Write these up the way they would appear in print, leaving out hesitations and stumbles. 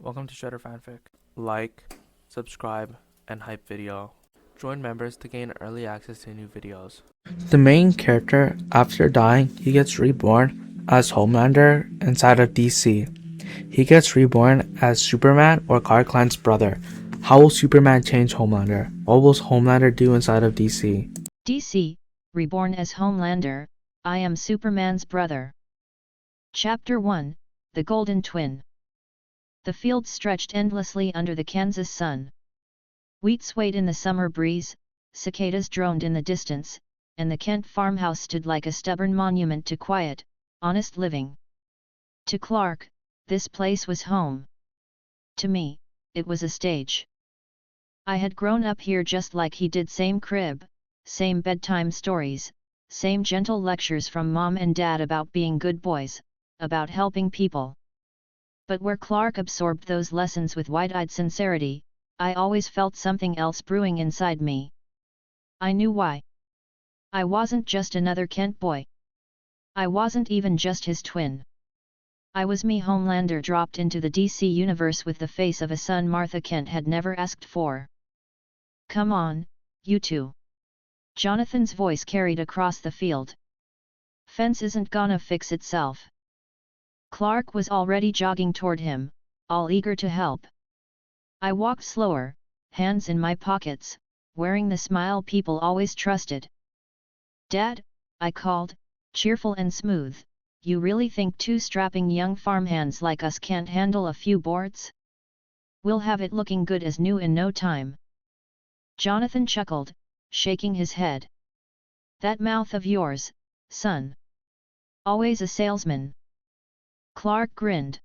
Welcome to Shredder Fanfic. Like, subscribe, and hype video. Join members to gain early access to new videos. The main character, after dying, he gets reborn as Homelander inside of DC. He gets reborn as Superman or Clark Kent's brother. How will Superman change Homelander? What will Homelander do inside of DC? DC, Reborn as Homelander, I am Superman's brother. Chapter 1, The Golden Twin. The fields stretched endlessly under the Kansas sun. Wheat swayed in the summer breeze, cicadas droned in the distance, and the Kent farmhouse stood like a stubborn monument to quiet, honest living. To Clark, this place was home. To me, it was a stage. I had grown up here just like he did, same crib, same bedtime stories, same gentle lectures from mom and dad about being good boys, about helping people. But where Clark absorbed those lessons with wide-eyed sincerity, I always felt something else brewing inside me. I knew why. I wasn't just another Kent boy. I wasn't even just his twin. I was me. Homelander dropped into the DC universe with the face of a son Martha Kent had never asked for. Come on, you two. Jonathan's voice carried across the field. Fence isn't gonna fix itself. Clark was already jogging toward him, all eager to help. I walked slower, hands in my pockets, wearing the smile people always trusted. Dad, I called, cheerful and smooth, you really think two strapping young farmhands like us can't handle a few boards? We'll have it looking good as new in no time. Jonathan chuckled, shaking his head. That mouth of yours, son. Always a salesman. Clark grinned.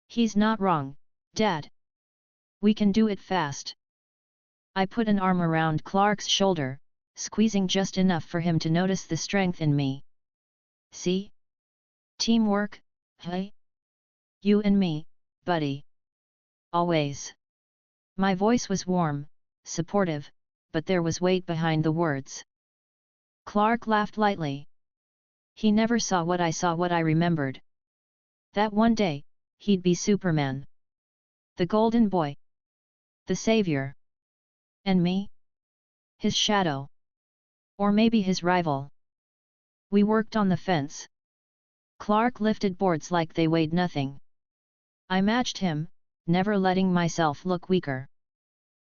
He's not wrong, Dad. We can do it fast. I put an arm around Clark's shoulder, squeezing just enough for him to notice the strength in me. See? Teamwork, hey? You and me, buddy. Always. My voice was warm, supportive, but there was weight behind the words. Clark laughed lightly. He never saw what I remembered. That one day, he'd be Superman. The Golden Boy. The Savior. And me? His shadow. Or maybe his rival. We worked on the fence. Clark lifted boards like they weighed nothing. I matched him, never letting myself look weaker.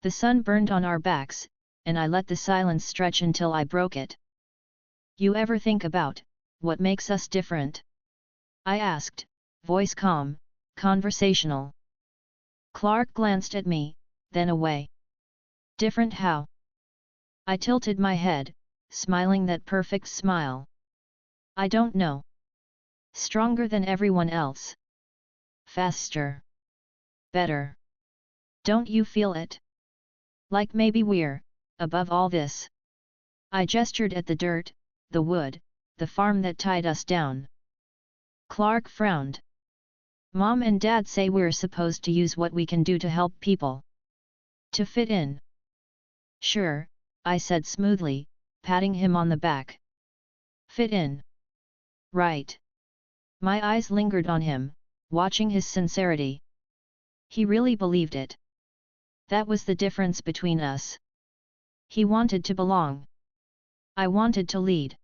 The sun burned on our backs, and I let the silence stretch until I broke it. You ever think about what makes us different? I asked, voice calm, conversational. Clark glanced at me, then away. Different how? I tilted my head, smiling that perfect smile. I don't know. Stronger than everyone else. Faster. Better. Don't you feel it? Like maybe we're above all this. I gestured at the dirt, the wood, the farm that tied us down. Clark frowned. Mom and Dad say we're supposed to use what we can do to help people. To fit in. Sure, I said smoothly, patting him on the back. Fit in. Right. My eyes lingered on him, watching his sincerity. He really believed it. That was the difference between us. He wanted to belong. I wanted to lead.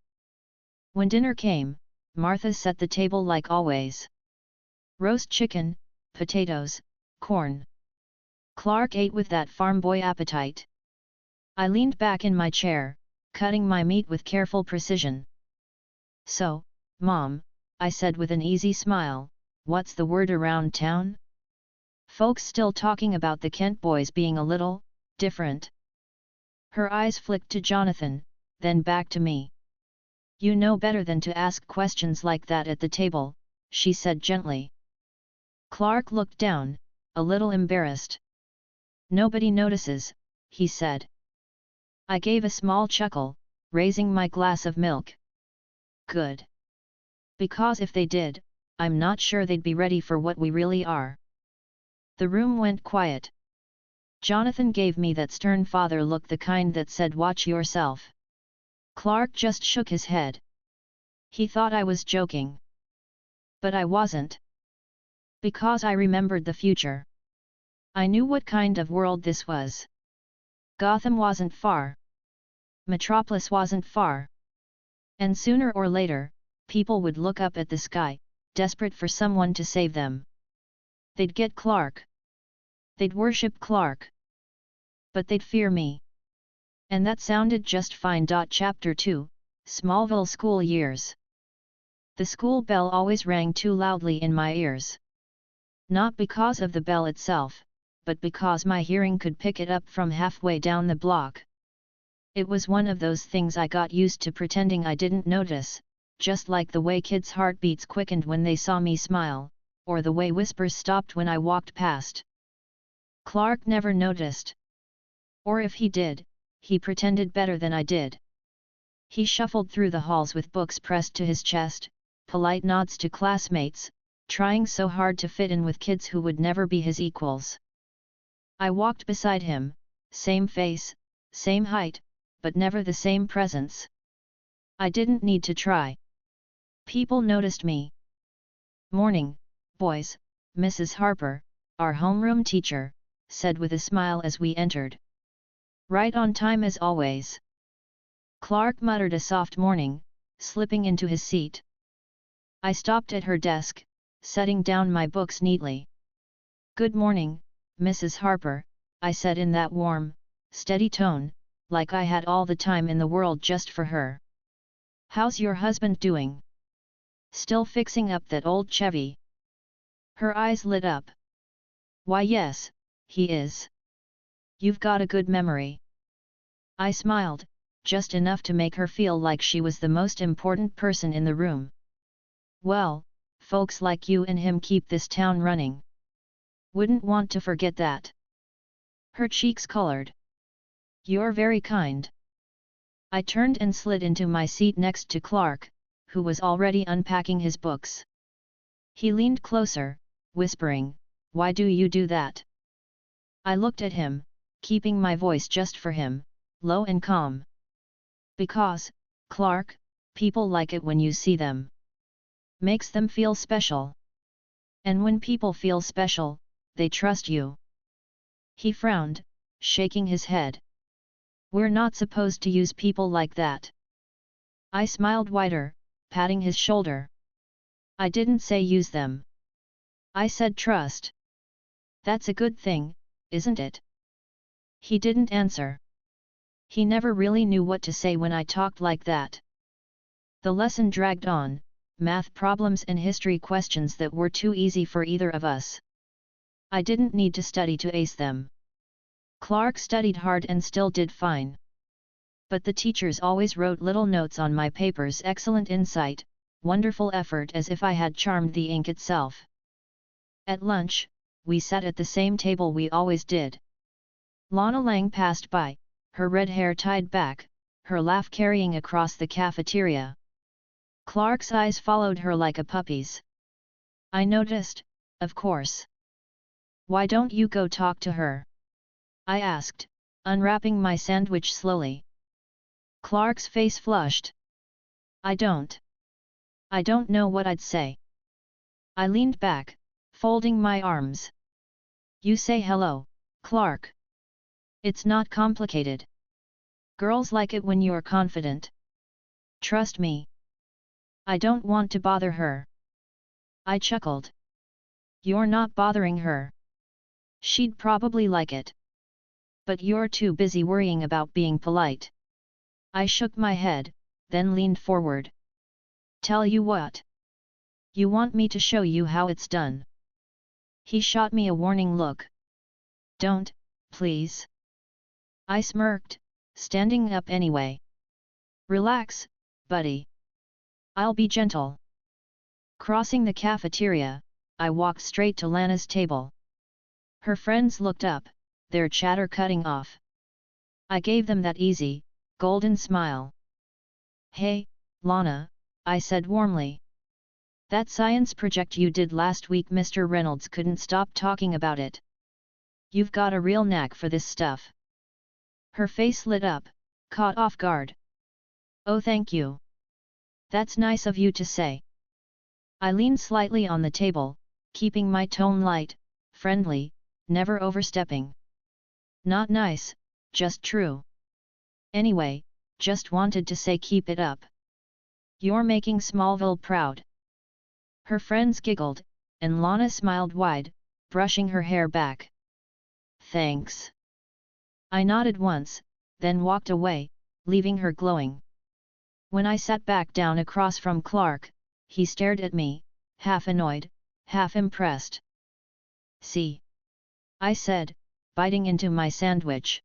When dinner came, Martha set the table like always. Roast chicken, potatoes, corn. Clark ate with that farm boy appetite. I leaned back in my chair, cutting my meat with careful precision. So, Mom, I said with an easy smile, what's the word around town? Folks still talking about the Kent boys being a little different. Her eyes flicked to Jonathan, then back to me. You know better than to ask questions like that at the table, she said gently. Clark looked down, a little embarrassed. Nobody notices, he said. I gave a small chuckle, raising my glass of milk. Good. Because if they did, I'm not sure they'd be ready for what we really are. The room went quiet. Jonathan gave me that stern father look, the kind that said watch yourself. Clark just shook his head. He thought I was joking. But I wasn't. Because I remembered the future. I knew what kind of world this was. Gotham wasn't far. Metropolis wasn't far. And sooner or later, people would look up at the sky, desperate for someone to save them. They'd get Clark. They'd worship Clark. But they'd fear me. And that sounded just fine. Chapter 2, Smallville School Years. The school bell always rang too loudly in my ears. Not because of the bell itself, but because my hearing could pick it up from halfway down the block. It was one of those things I got used to pretending I didn't notice, just like the way kids' heartbeats quickened when they saw me smile, or the way whispers stopped when I walked past. Clark never noticed. Or if he did, he pretended better than I did. He shuffled through the halls with books pressed to his chest, polite nods to classmates, trying so hard to fit in with kids who would never be his equals. I walked beside him, same face, same height, but never the same presence. I didn't need to try. People noticed me. "Morning, boys," Mrs. Harper, our homeroom teacher, said with a smile as we entered. "Right on time as always." Clark muttered a soft morning, slipping into his seat. I stopped at her desk, setting down my books neatly. "Good morning, Mrs. Harper," I said in that warm, steady tone, like I had all the time in the world just for her. "How's your husband doing? Still fixing up that old Chevy?" Her eyes lit up. "Why yes, he is. You've got a good memory." I smiled, just enough to make her feel like she was the most important person in the room. "Well, folks like you and him keep this town running. Wouldn't want to forget that." Her cheeks colored. "You're very kind." I turned and slid into my seat next to Clark, who was already unpacking his books. He leaned closer, whispering, "Why do you do that?" I looked at him, keeping my voice just for him, low and calm. "Because, Clark, people like it when you see them. Makes them feel special. And when people feel special, they trust you." He frowned, shaking his head. "We're not supposed to use people like that." I smiled wider, patting his shoulder. "I didn't say use them. I said trust. That's a good thing, isn't it?" He didn't answer. He never really knew what to say when I talked like that. The lesson dragged on, math problems and history questions that were too easy for either of us. I didn't need to study to ace them. Clark studied hard and still did fine. But the teachers always wrote little notes on my papers: "Excellent insight, wonderful effort," as if I had charmed the ink itself. At lunch, we sat at the same table we always did. Lana Lang passed by, her red hair tied back, her laugh carrying across the cafeteria. Clark's eyes followed her like a puppy's. I noticed, of course. "Why don't you go talk to her?" I asked, unwrapping my sandwich slowly. Clark's face flushed. I don't know what I'd say." I leaned back, folding my arms. "You say hello, Clark. It's not complicated. Girls like it when you're confident. Trust me. I don't want to bother her." I chuckled. "You're not bothering her. She'd probably like it. But you're too busy worrying about being polite." I shook my head, then leaned forward. "Tell you what. You want me to show you how it's done?" He shot me a warning look. "Don't, please." I smirked, standing up anyway. "Relax, buddy. I'll be gentle." Crossing the cafeteria, I walked straight to Lana's table. Her friends looked up, their chatter cutting off. I gave them that easy, golden smile. "Hey, Lana," I said warmly. "That science project you did last week, Mr. Reynolds couldn't stop talking about it. You've got a real knack for this stuff." Her face lit up, caught off guard. "Oh, thank you. That's nice of you to say." I leaned slightly on the table, keeping my tone light, friendly, never overstepping. Not nice, just true. Anyway, just wanted to say keep it up. You're making Smallville proud. Her friends giggled, and Lana smiled wide, brushing her hair back. Thanks. I nodded once, then walked away, leaving her glowing. When I sat back down across from Clark, he stared at me, half annoyed, half impressed. See? I said, biting into my sandwich.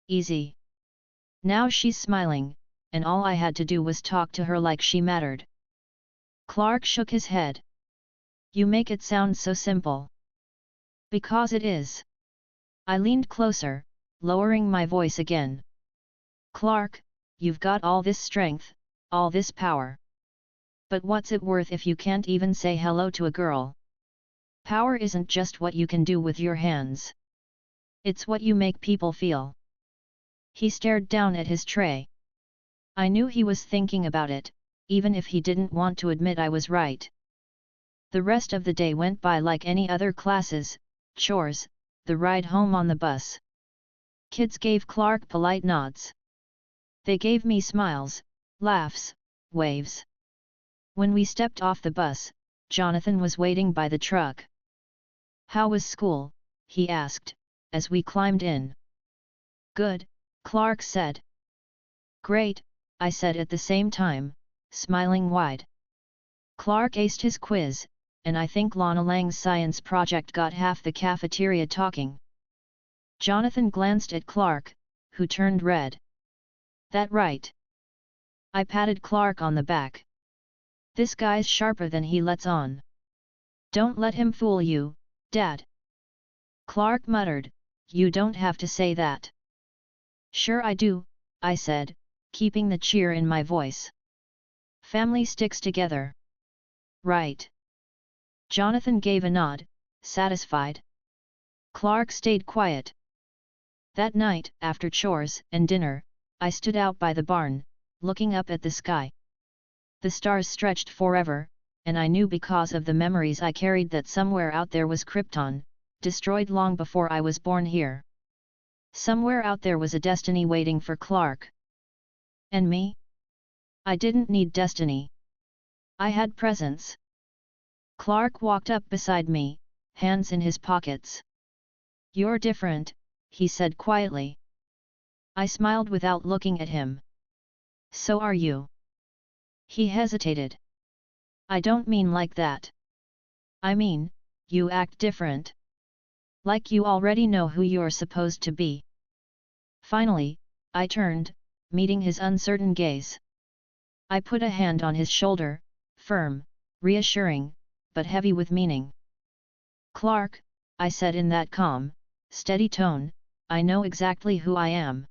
Easy. Now she's smiling, and all I had to do was talk to her like she mattered. Clark shook his head. You make it sound so simple. Because it is. I leaned closer, lowering my voice again. Clark, you've got all this strength, all this power. But what's it worth if you can't even say hello to a girl? Power isn't just what you can do with your hands. It's what you make people feel. He stared down at his tray. I knew he was thinking about it, even if he didn't want to admit I was right. The rest of the day went by like any other classes, chores, the ride home on the bus. Kids gave Clark polite nods. They gave me smiles, laughs, waves. When we stepped off the bus, Jonathan was waiting by the truck. How was school? He asked, as we climbed in. Good, Clark said. Great, I said at the same time, smiling wide. Clark aced his quiz, and I think Lana Lang's science project got half the cafeteria talking. Jonathan glanced at Clark, who turned red. That right? I patted Clark on the back. This guy's sharper than he lets on. Don't let him fool you, Dad. Clark muttered, you don't have to say that. Sure I do, I said, keeping the cheer in my voice. Family sticks together. Right. Jonathan gave a nod, satisfied. Clark stayed quiet. That night, after chores and dinner, I stood out by the barn, looking up at the sky. The stars stretched forever, and I knew because of the memories I carried that somewhere out there was Krypton, destroyed long before I was born here. Somewhere out there was a destiny waiting for Clark. And me? I didn't need destiny. I had presence. Clark walked up beside me, hands in his pockets. You're different, he said quietly. I smiled without looking at him. So are you. He hesitated. I don't mean like that. I mean, you act different. Like you already know who you're supposed to be. Finally, I turned, meeting his uncertain gaze. I put a hand on his shoulder, firm, reassuring, but heavy with meaning. Clark, I said in that calm, steady tone, I know exactly who I am.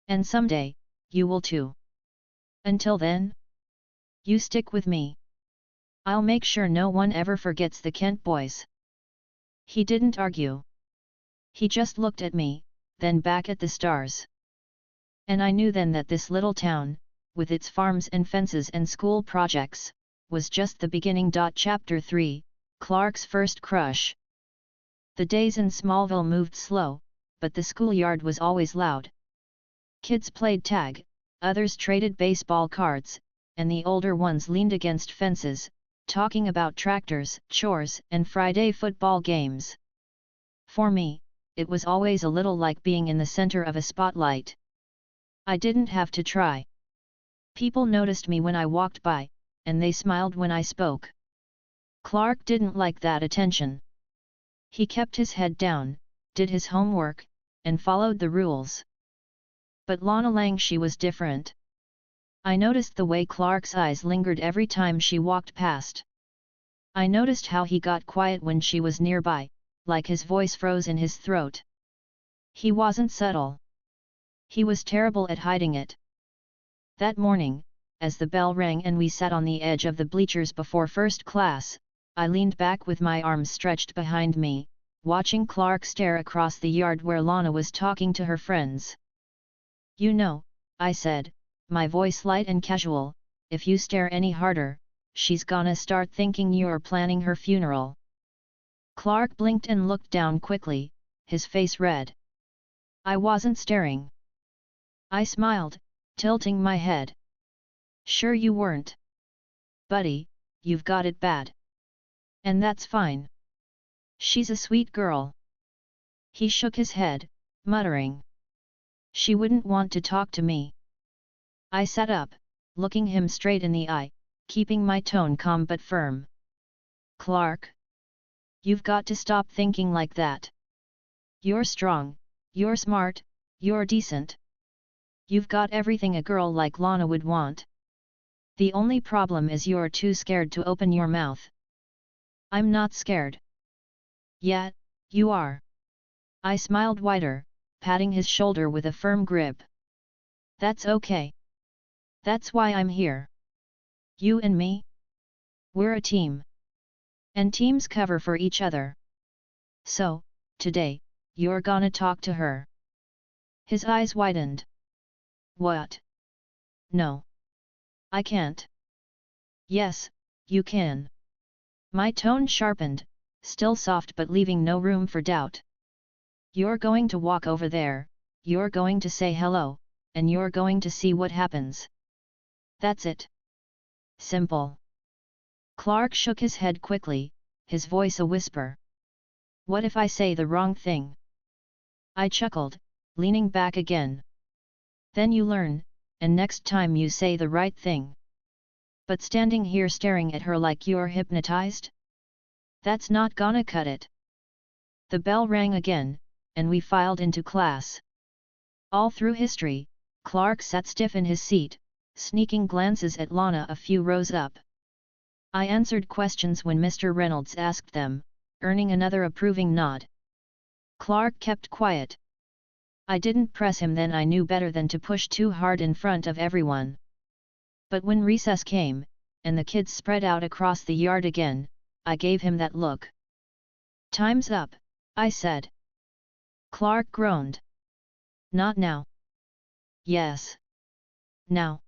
And someday, you will too. Until then, you stick with me. I'll make sure no one ever forgets the Kent boys. He didn't argue. He just looked at me, then back at the stars. And I knew then that this little town, with its farms and fences and school projects, was just the beginning. Chapter 3, Clark's First Crush. The days in Smallville moved slow, but the schoolyard was always loud. Kids played tag, others traded baseball cards, and the older ones leaned against fences, talking about tractors, chores, and Friday football games. For me, it was always a little like being in the center of a spotlight. I didn't have to try. People noticed me when I walked by, and they smiled when I spoke. Clark didn't like that attention. He kept his head down, did his homework, and followed the rules. But Lana Lang, she was different. I noticed the way Clark's eyes lingered every time she walked past. I noticed how he got quiet when she was nearby, like his voice froze in his throat. He wasn't subtle. He was terrible at hiding it. That morning, as the bell rang and we sat on the edge of the bleachers before first class, I leaned back with my arms stretched behind me, watching Clark stare across the yard where Lana was talking to her friends. You know, I said, my voice light and casual, if you stare any harder, she's gonna start thinking you're planning her funeral. Clark blinked and looked down quickly, his face red. I wasn't staring. I smiled, tilting my head. Sure you weren't. Buddy, you've got it bad. And that's fine. She's a sweet girl. He shook his head, muttering. She wouldn't want to talk to me. I sat up, looking him straight in the eye, keeping my tone calm but firm. Clark? You've got to stop thinking like that. You're strong, you're smart, you're decent. You've got everything a girl like Lana would want. The only problem is you're too scared to open your mouth. I'm not scared. Yet, you are. I smiled wider, patting his shoulder with a firm grip. That's okay. That's why I'm here. You and me? We're a team. And teams cover for each other. So, today, you're gonna talk to her. His eyes widened. What? No. I can't. Yes, you can. My tone sharpened, still soft but leaving no room for doubt. You're going to walk over there, you're going to say hello, and you're going to see what happens. That's it. Simple. Clark shook his head quickly, his voice a whisper. What if I say the wrong thing? I chuckled, leaning back again. Then you learn, and next time you say the right thing. But standing here staring at her like you're hypnotized? That's not gonna cut it. The bell rang again, and we filed into class. All through history, Clark sat stiff in his seat, sneaking glances at Lana a few rows up. I answered questions when Mr. Reynolds asked them, earning another approving nod. Clark kept quiet. I didn't press him then. I knew better than to push too hard in front of everyone. But when recess came, and the kids spread out across the yard again, I gave him that look. Time's up, I said. Clark groaned. Not now. Yes. Now.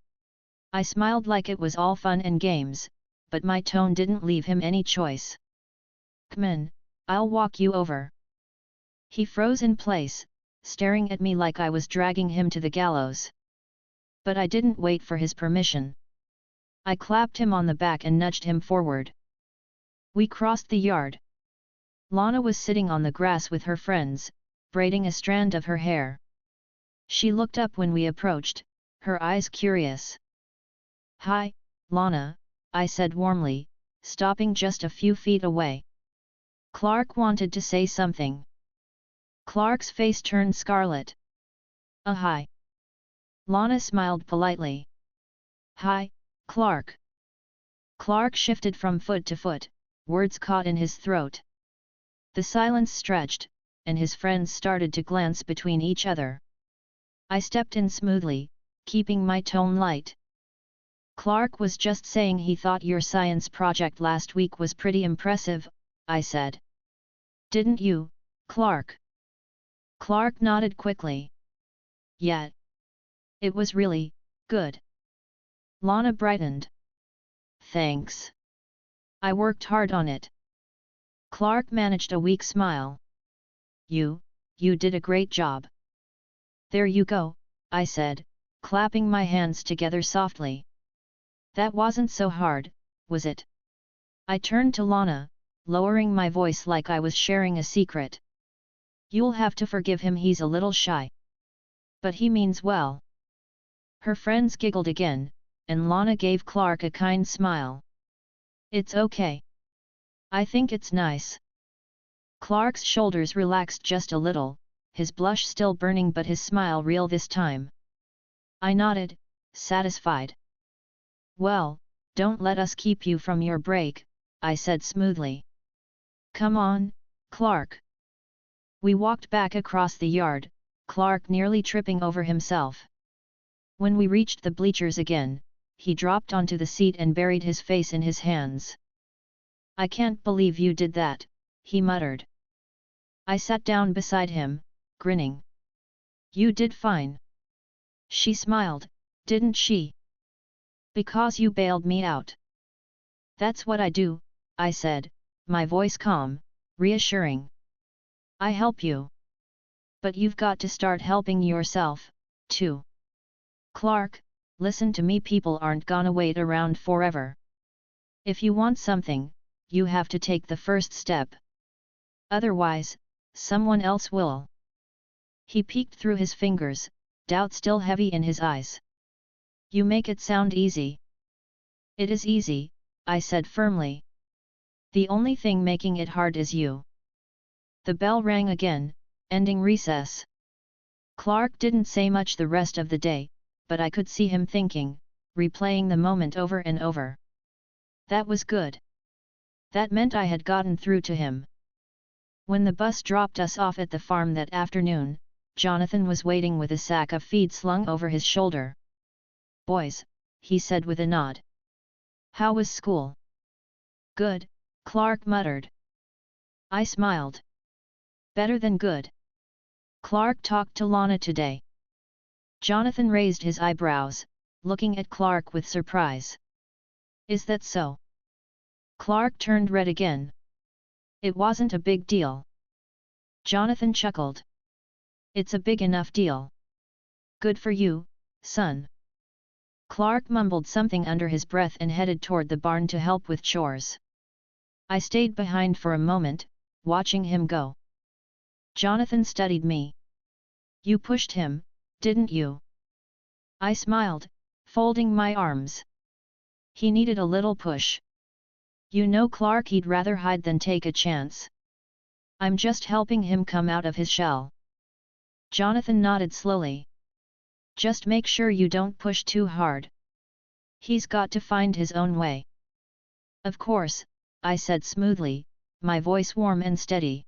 I smiled like it was all fun and games, but my tone didn't leave him any choice. Come in, I'll walk you over. He froze in place, staring at me like I was dragging him to the gallows. But I didn't wait for his permission. I clapped him on the back and nudged him forward. We crossed the yard. Lana was sitting on the grass with her friends, braiding a strand of her hair. She looked up when we approached, her eyes curious. Hi, Lana, I said warmly, stopping just a few feet away. Clark wanted to say something. Clark's face turned scarlet. Hi. Lana smiled politely. Hi, Clark. Clark shifted from foot to foot, words caught in his throat. The silence stretched, and his friends started to glance between each other. I stepped in smoothly, keeping my tone light. Clark was just saying he thought your science project last week was pretty impressive, I said. Didn't you, Clark? Clark nodded quickly. Yeah. It was really good. Lana brightened. Thanks. I worked hard on it. Clark managed a weak smile. You did a great job. There you go, I said, clapping my hands together softly. That wasn't so hard, was it? I turned to Lana, lowering my voice like I was sharing a secret. You'll have to forgive him, he's a little shy. But he means well. Her friends giggled again, and Lana gave Clark a kind smile. It's okay. I think it's nice. Clark's shoulders relaxed just a little, his blush still burning but his smile real this time. I nodded, satisfied. Well, don't let us keep you from your break, I said smoothly. Come on, Clark. We walked back across the yard, Clark nearly tripping over himself. When we reached the bleachers again, he dropped onto the seat and buried his face in his hands. I can't believe you did that, he muttered. I sat down beside him, grinning. You did fine. She smiled, didn't she? Because you bailed me out. That's what I do, I said, my voice calm, reassuring. I help you. But you've got to start helping yourself, too. Clark, listen to me, people aren't gonna wait around forever. If you want something, you have to take the first step. Otherwise, someone else will. He peeked through his fingers, doubt still heavy in his eyes. You make it sound easy. It is easy, I said firmly. The only thing making it hard is you. The bell rang again, ending recess. Clark didn't say much the rest of the day, but I could see him thinking, replaying the moment over and over. That was good. That meant I had gotten through to him. When the bus dropped us off at the farm that afternoon, Jonathan was waiting with a sack of feed slung over his shoulder. Boys, he said with a nod. How was school? Good, Clark muttered. I smiled. Better than good. Clark talked to Lana today. Jonathan raised his eyebrows, looking at Clark with surprise. Is that so? Clark turned red again. It wasn't a big deal. Jonathan chuckled. It's a big enough deal. Good for you, son. Clark mumbled something under his breath and headed toward the barn to help with chores. I stayed behind for a moment, watching him go. Jonathan studied me. You pushed him, didn't you? I smiled, folding my arms. He needed a little push. You know, Clark, he'd rather hide than take a chance. I'm just helping him come out of his shell. Jonathan nodded slowly. Just make sure you don't push too hard. He's got to find his own way. Of course, I said smoothly, my voice warm and steady.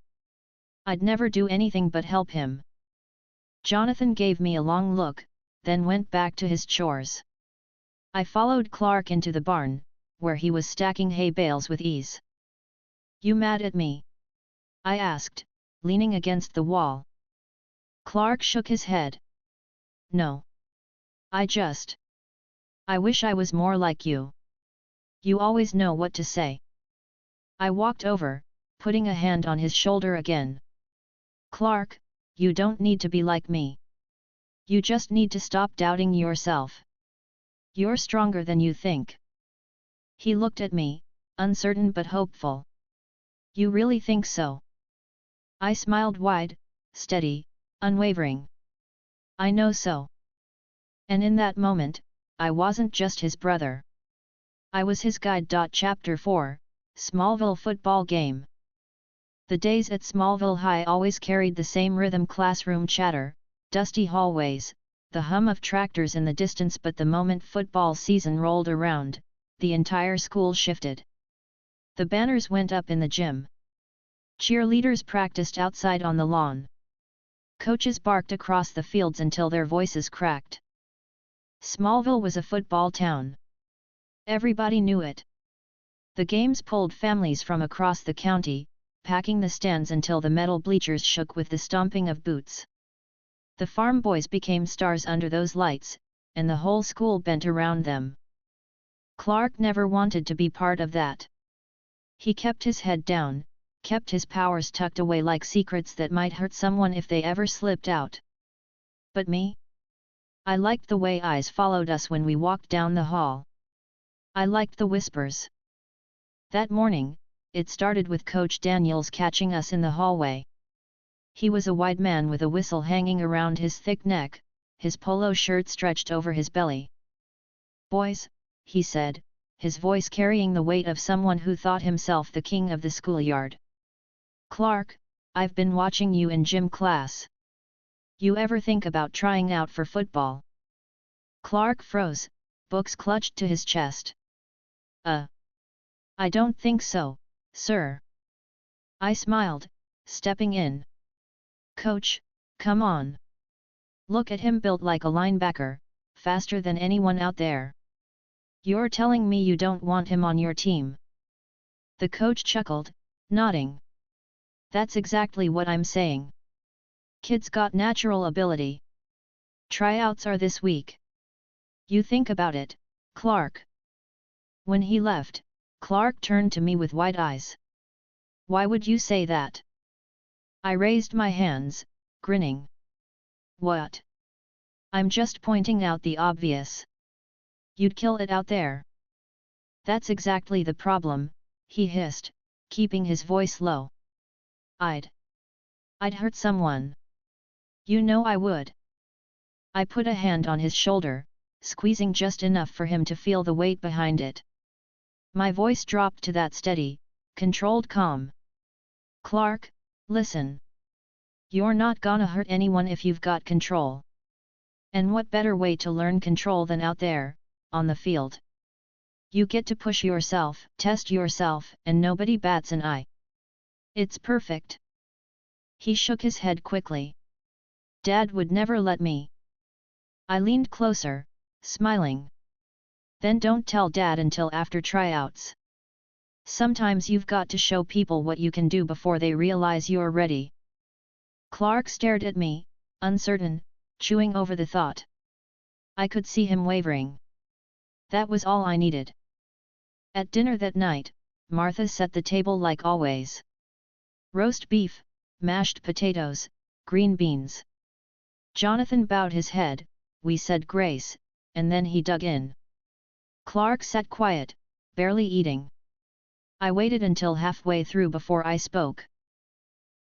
I'd never do anything but help him. Jonathan gave me a long look, then went back to his chores. I followed Clark into the barn, where he was stacking hay bales with ease. You mad at me? I asked, leaning against the wall. Clark shook his head. No. I wish I was more like you. You always know what to say. I walked over, putting a hand on his shoulder again. Clark, you don't need to be like me. You just need to stop doubting yourself. You're stronger than you think. He looked at me, uncertain but hopeful. You really think so? I smiled wide, steady, unwavering. I know so. And in that moment, I wasn't just his brother. I was his guide. Chapter 4, Smallville Football Game. The days at Smallville High always carried the same rhythm: classroom chatter, dusty hallways, the hum of tractors in the distance. But the moment football season rolled around, the entire school shifted. The banners went up in the gym. Cheerleaders practiced outside on the lawn. Coaches barked across the fields until their voices cracked. Smallville was a football town. Everybody knew it. The games pulled families from across the county, packing the stands until the metal bleachers shook with the stomping of boots. The farm boys became stars under those lights, and the whole school bent around them. Clark never wanted to be part of that. He kept his head down, kept his powers tucked away like secrets that might hurt someone if they ever slipped out. But me? I liked the way eyes followed us when we walked down the hall. I liked the whispers. That morning, it started with Coach Daniels catching us in the hallway. He was a wide man with a whistle hanging around his thick neck, his polo shirt stretched over his belly. Boys, he said, his voice carrying the weight of someone who thought himself the king of the schoolyard. Clark, I've been watching you in gym class. You ever think about trying out for football? Clark froze, books clutched to his chest. I don't think so, sir. I smiled, stepping in. Coach, come on. Look at him, built like a linebacker, faster than anyone out there. You're telling me you don't want him on your team? The coach chuckled, nodding. That's exactly what I'm saying. Kid's got natural ability. Tryouts are this week. You think about it, Clark. When he left, Clark turned to me with wide eyes. Why would you say that? I raised my hands, grinning. What? I'm just pointing out the obvious. You'd kill it out there. That's exactly the problem, he hissed, keeping his voice low. I'd hurt someone. You know I would. I put a hand on his shoulder, squeezing just enough for him to feel the weight behind it. My voice dropped to that steady, controlled calm. Clark, listen. You're not gonna hurt anyone if you've got control. And what better way to learn control than out there, on the field? You get to push yourself, test yourself, and nobody bats an eye. It's perfect. He shook his head quickly. Dad would never let me. I leaned closer, smiling. Then don't tell Dad until after tryouts. Sometimes you've got to show people what you can do before they realize you're ready. Clark stared at me, uncertain, chewing over the thought. I could see him wavering. That was all I needed. At dinner that night, Martha set the table like always. Roast beef, mashed potatoes, green beans. Jonathan bowed his head, we said grace, and then he dug in. Clark sat quiet, barely eating. I waited until halfway through before I spoke.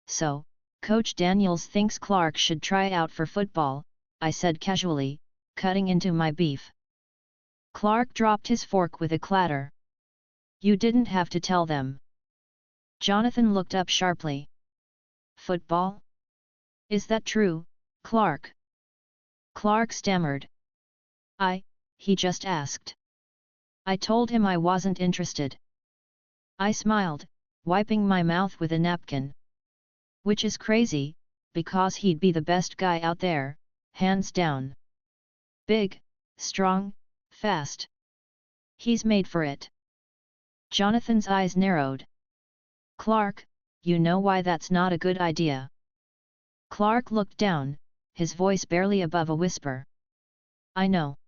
So, Coach Daniels thinks Clark should try out for football, I said casually, cutting into my beef. Clark dropped his fork with a clatter. You didn't have to tell them. Jonathan looked up sharply. Football? Is that true, Clark? Clark stammered. He just asked. I told him I wasn't interested. I smiled, wiping my mouth with a napkin. Which is crazy, because he'd be the best guy out there, hands down. Big, strong, fast. He's made for it. Jonathan's eyes narrowed. Clark, you know why that's not a good idea. Clark looked down, his voice barely above a whisper. I know.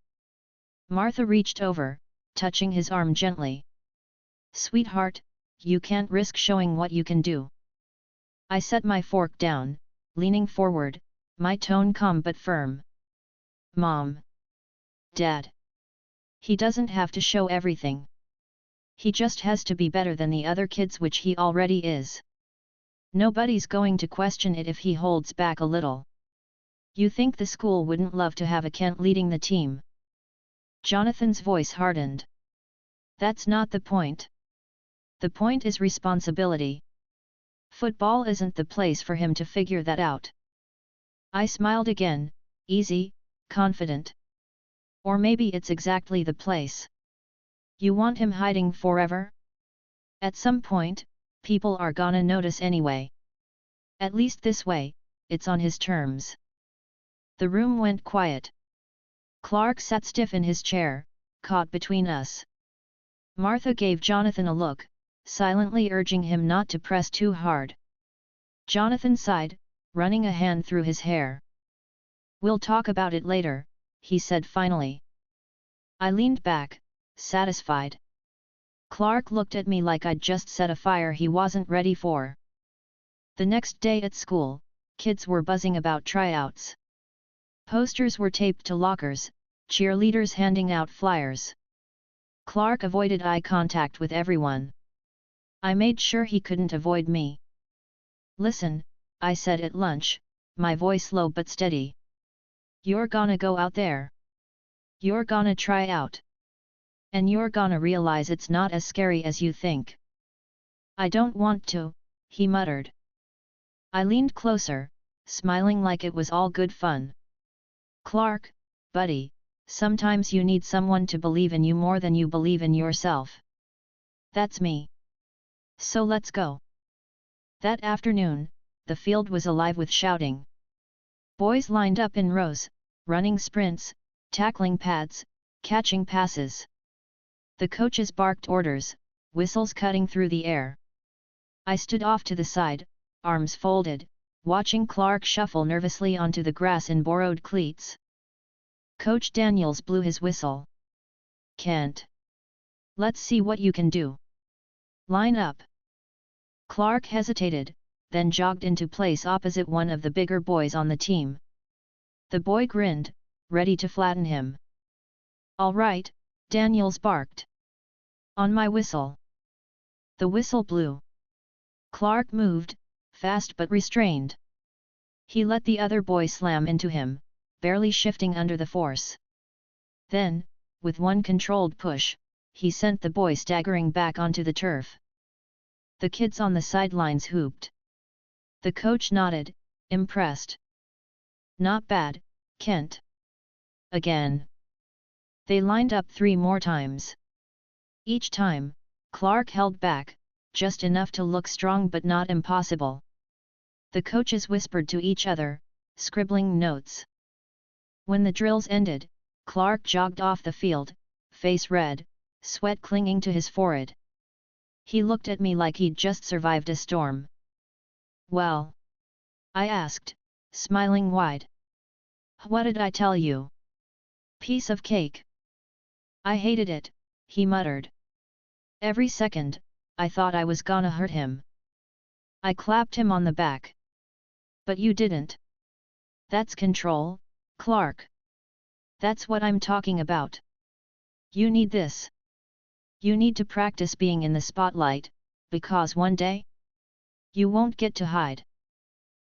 Martha reached over, touching his arm gently. Sweetheart, you can't risk showing what you can do. I set my fork down, leaning forward, my tone calm but firm. Mom. Dad. He doesn't have to show everything. He just has to be better than the other kids, which he already is. Nobody's going to question it if he holds back a little. You think the school wouldn't love to have a Kent leading the team? Jonathan's voice hardened. That's not the point. The point is responsibility. Football isn't the place for him to figure that out. I smiled again, easy, confident. Or maybe it's exactly the place. You want him hiding forever? At some point, people are gonna notice anyway. At least this way, it's on his terms. The room went quiet. Clark sat stiff in his chair, caught between us. Martha gave Jonathan a look, silently urging him not to press too hard. Jonathan sighed, running a hand through his hair. We'll talk about it later, he said finally. I leaned back, satisfied. Clark looked at me like I'd just set a fire he wasn't ready for. The next day at school, kids were buzzing about tryouts. Posters were taped to lockers, cheerleaders handing out flyers. Clark avoided eye contact with everyone. I made sure he couldn't avoid me. Listen, I said at lunch, my voice low but steady. You're gonna go out there. You're gonna try out. And you're gonna realize it's not as scary as you think. I don't want to, he muttered. I leaned closer, smiling like it was all good fun. Clark, buddy, sometimes you need someone to believe in you more than you believe in yourself. That's me. So let's go. That afternoon, the field was alive with shouting. Boys lined up in rows, running sprints, tackling pads, catching passes. The coaches barked orders, whistles cutting through the air. I stood off to the side, arms folded, watching Clark shuffle nervously onto the grass in borrowed cleats. Coach Daniels blew his whistle. Can't. Let's see what you can do. Line up. Clark hesitated, then jogged into place opposite one of the bigger boys on the team. The boy grinned, ready to flatten him. "All right," Daniels barked. "On my whistle." The whistle blew. Clark moved, fast but restrained. He let the other boy slam into him, barely shifting under the force. Then, with one controlled push, he sent the boy staggering back onto the turf. The kids on the sidelines whooped. The coach nodded, impressed. "Not bad, Kent." Again. They lined up 3 more times. Each time, Clark held back, just enough to look strong but not impossible. The coaches whispered to each other, scribbling notes. When the drills ended, Clark jogged off the field, face red, sweat clinging to his forehead. He looked at me like he'd just survived a storm. "Well?" I asked, smiling wide. "What did I tell you? Piece of cake." "I hated it," he muttered. "Every second, I thought I was gonna hurt him." I clapped him on the back. "But you didn't. That's control, Clark. That's what I'm talking about. You need this. You need to practice being in the spotlight, because one day, you won't get to hide."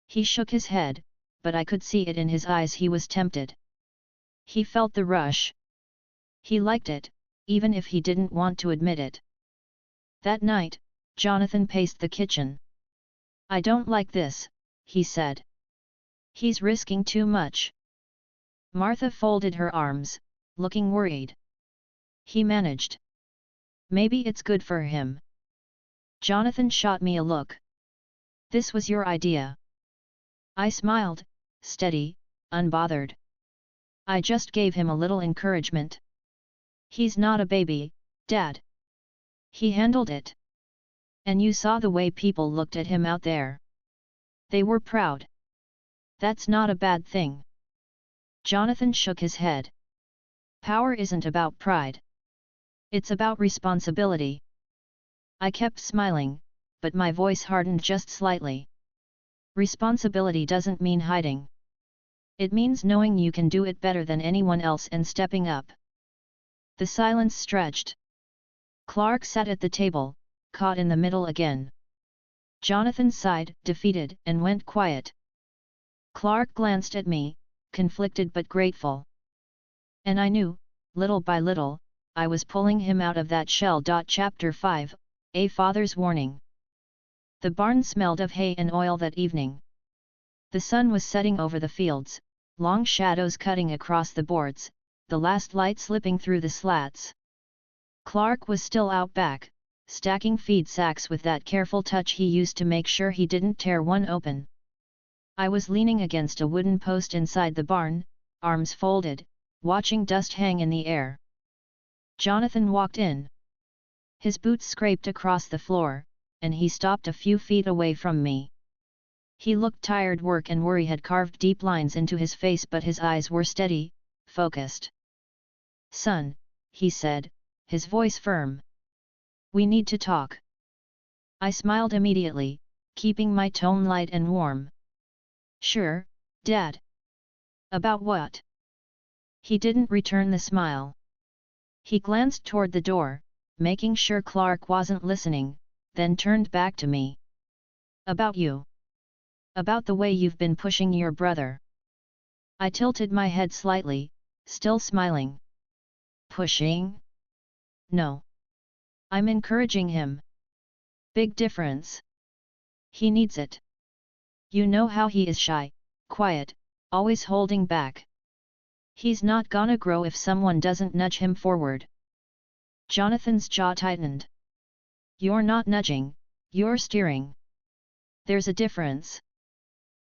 He shook his head, but I could see it in his eyes he was tempted. He felt the rush. He liked it, even if he didn't want to admit it. That night, Jonathan paced the kitchen. "I don't like this," he said. "He's risking too much." Martha folded her arms, looking worried. "He managed. Maybe it's good for him." Jonathan shot me a look. "This was your idea." I smiled, steady, unbothered. "I just gave him a little encouragement. He's not a baby, Dad. He handled it. And you saw the way people looked at him out there. They were proud. That's not a bad thing." Jonathan shook his head. "Power isn't about pride. It's about responsibility." I kept smiling, but my voice hardened just slightly. Responsibility doesn't mean hiding. It means knowing you can do it better than anyone else and stepping up. The silence stretched. Clark sat at the table, caught in the middle again. Jonathan sighed, defeated, and went quiet. Clark glanced at me, conflicted but grateful. And I knew, little by little, I was pulling him out of that shell. Chapter 5, A Father's Warning. The barn smelled of hay and oil that evening. The sun was setting over the fields, long shadows cutting across the boards, the last light slipping through the slats. Clark was still out back, stacking feed sacks with that careful touch he used to make sure he didn't tear one open. I was leaning against a wooden post inside the barn, arms folded, watching dust hang in the air. Jonathan walked in. His boots scraped across the floor, and he stopped a few feet away from me. He looked tired. Work and worry had carved deep lines into his face, but his eyes were steady, focused. "Son," he said, his voice firm. "We need to talk." I smiled immediately, keeping my tone light and warm. "Sure, Dad." "About what?" He didn't return the smile. He glanced toward the door, making sure Clark wasn't listening, then turned back to me. "About you. About the way you've been pushing your brother." I tilted my head slightly, still smiling. "Pushing? No. I'm encouraging him. Big difference. He needs it. You know how he is, shy, quiet, always holding back. He's not gonna grow if someone doesn't nudge him forward." Jonathan's jaw tightened. "You're not nudging, you're steering. There's a difference.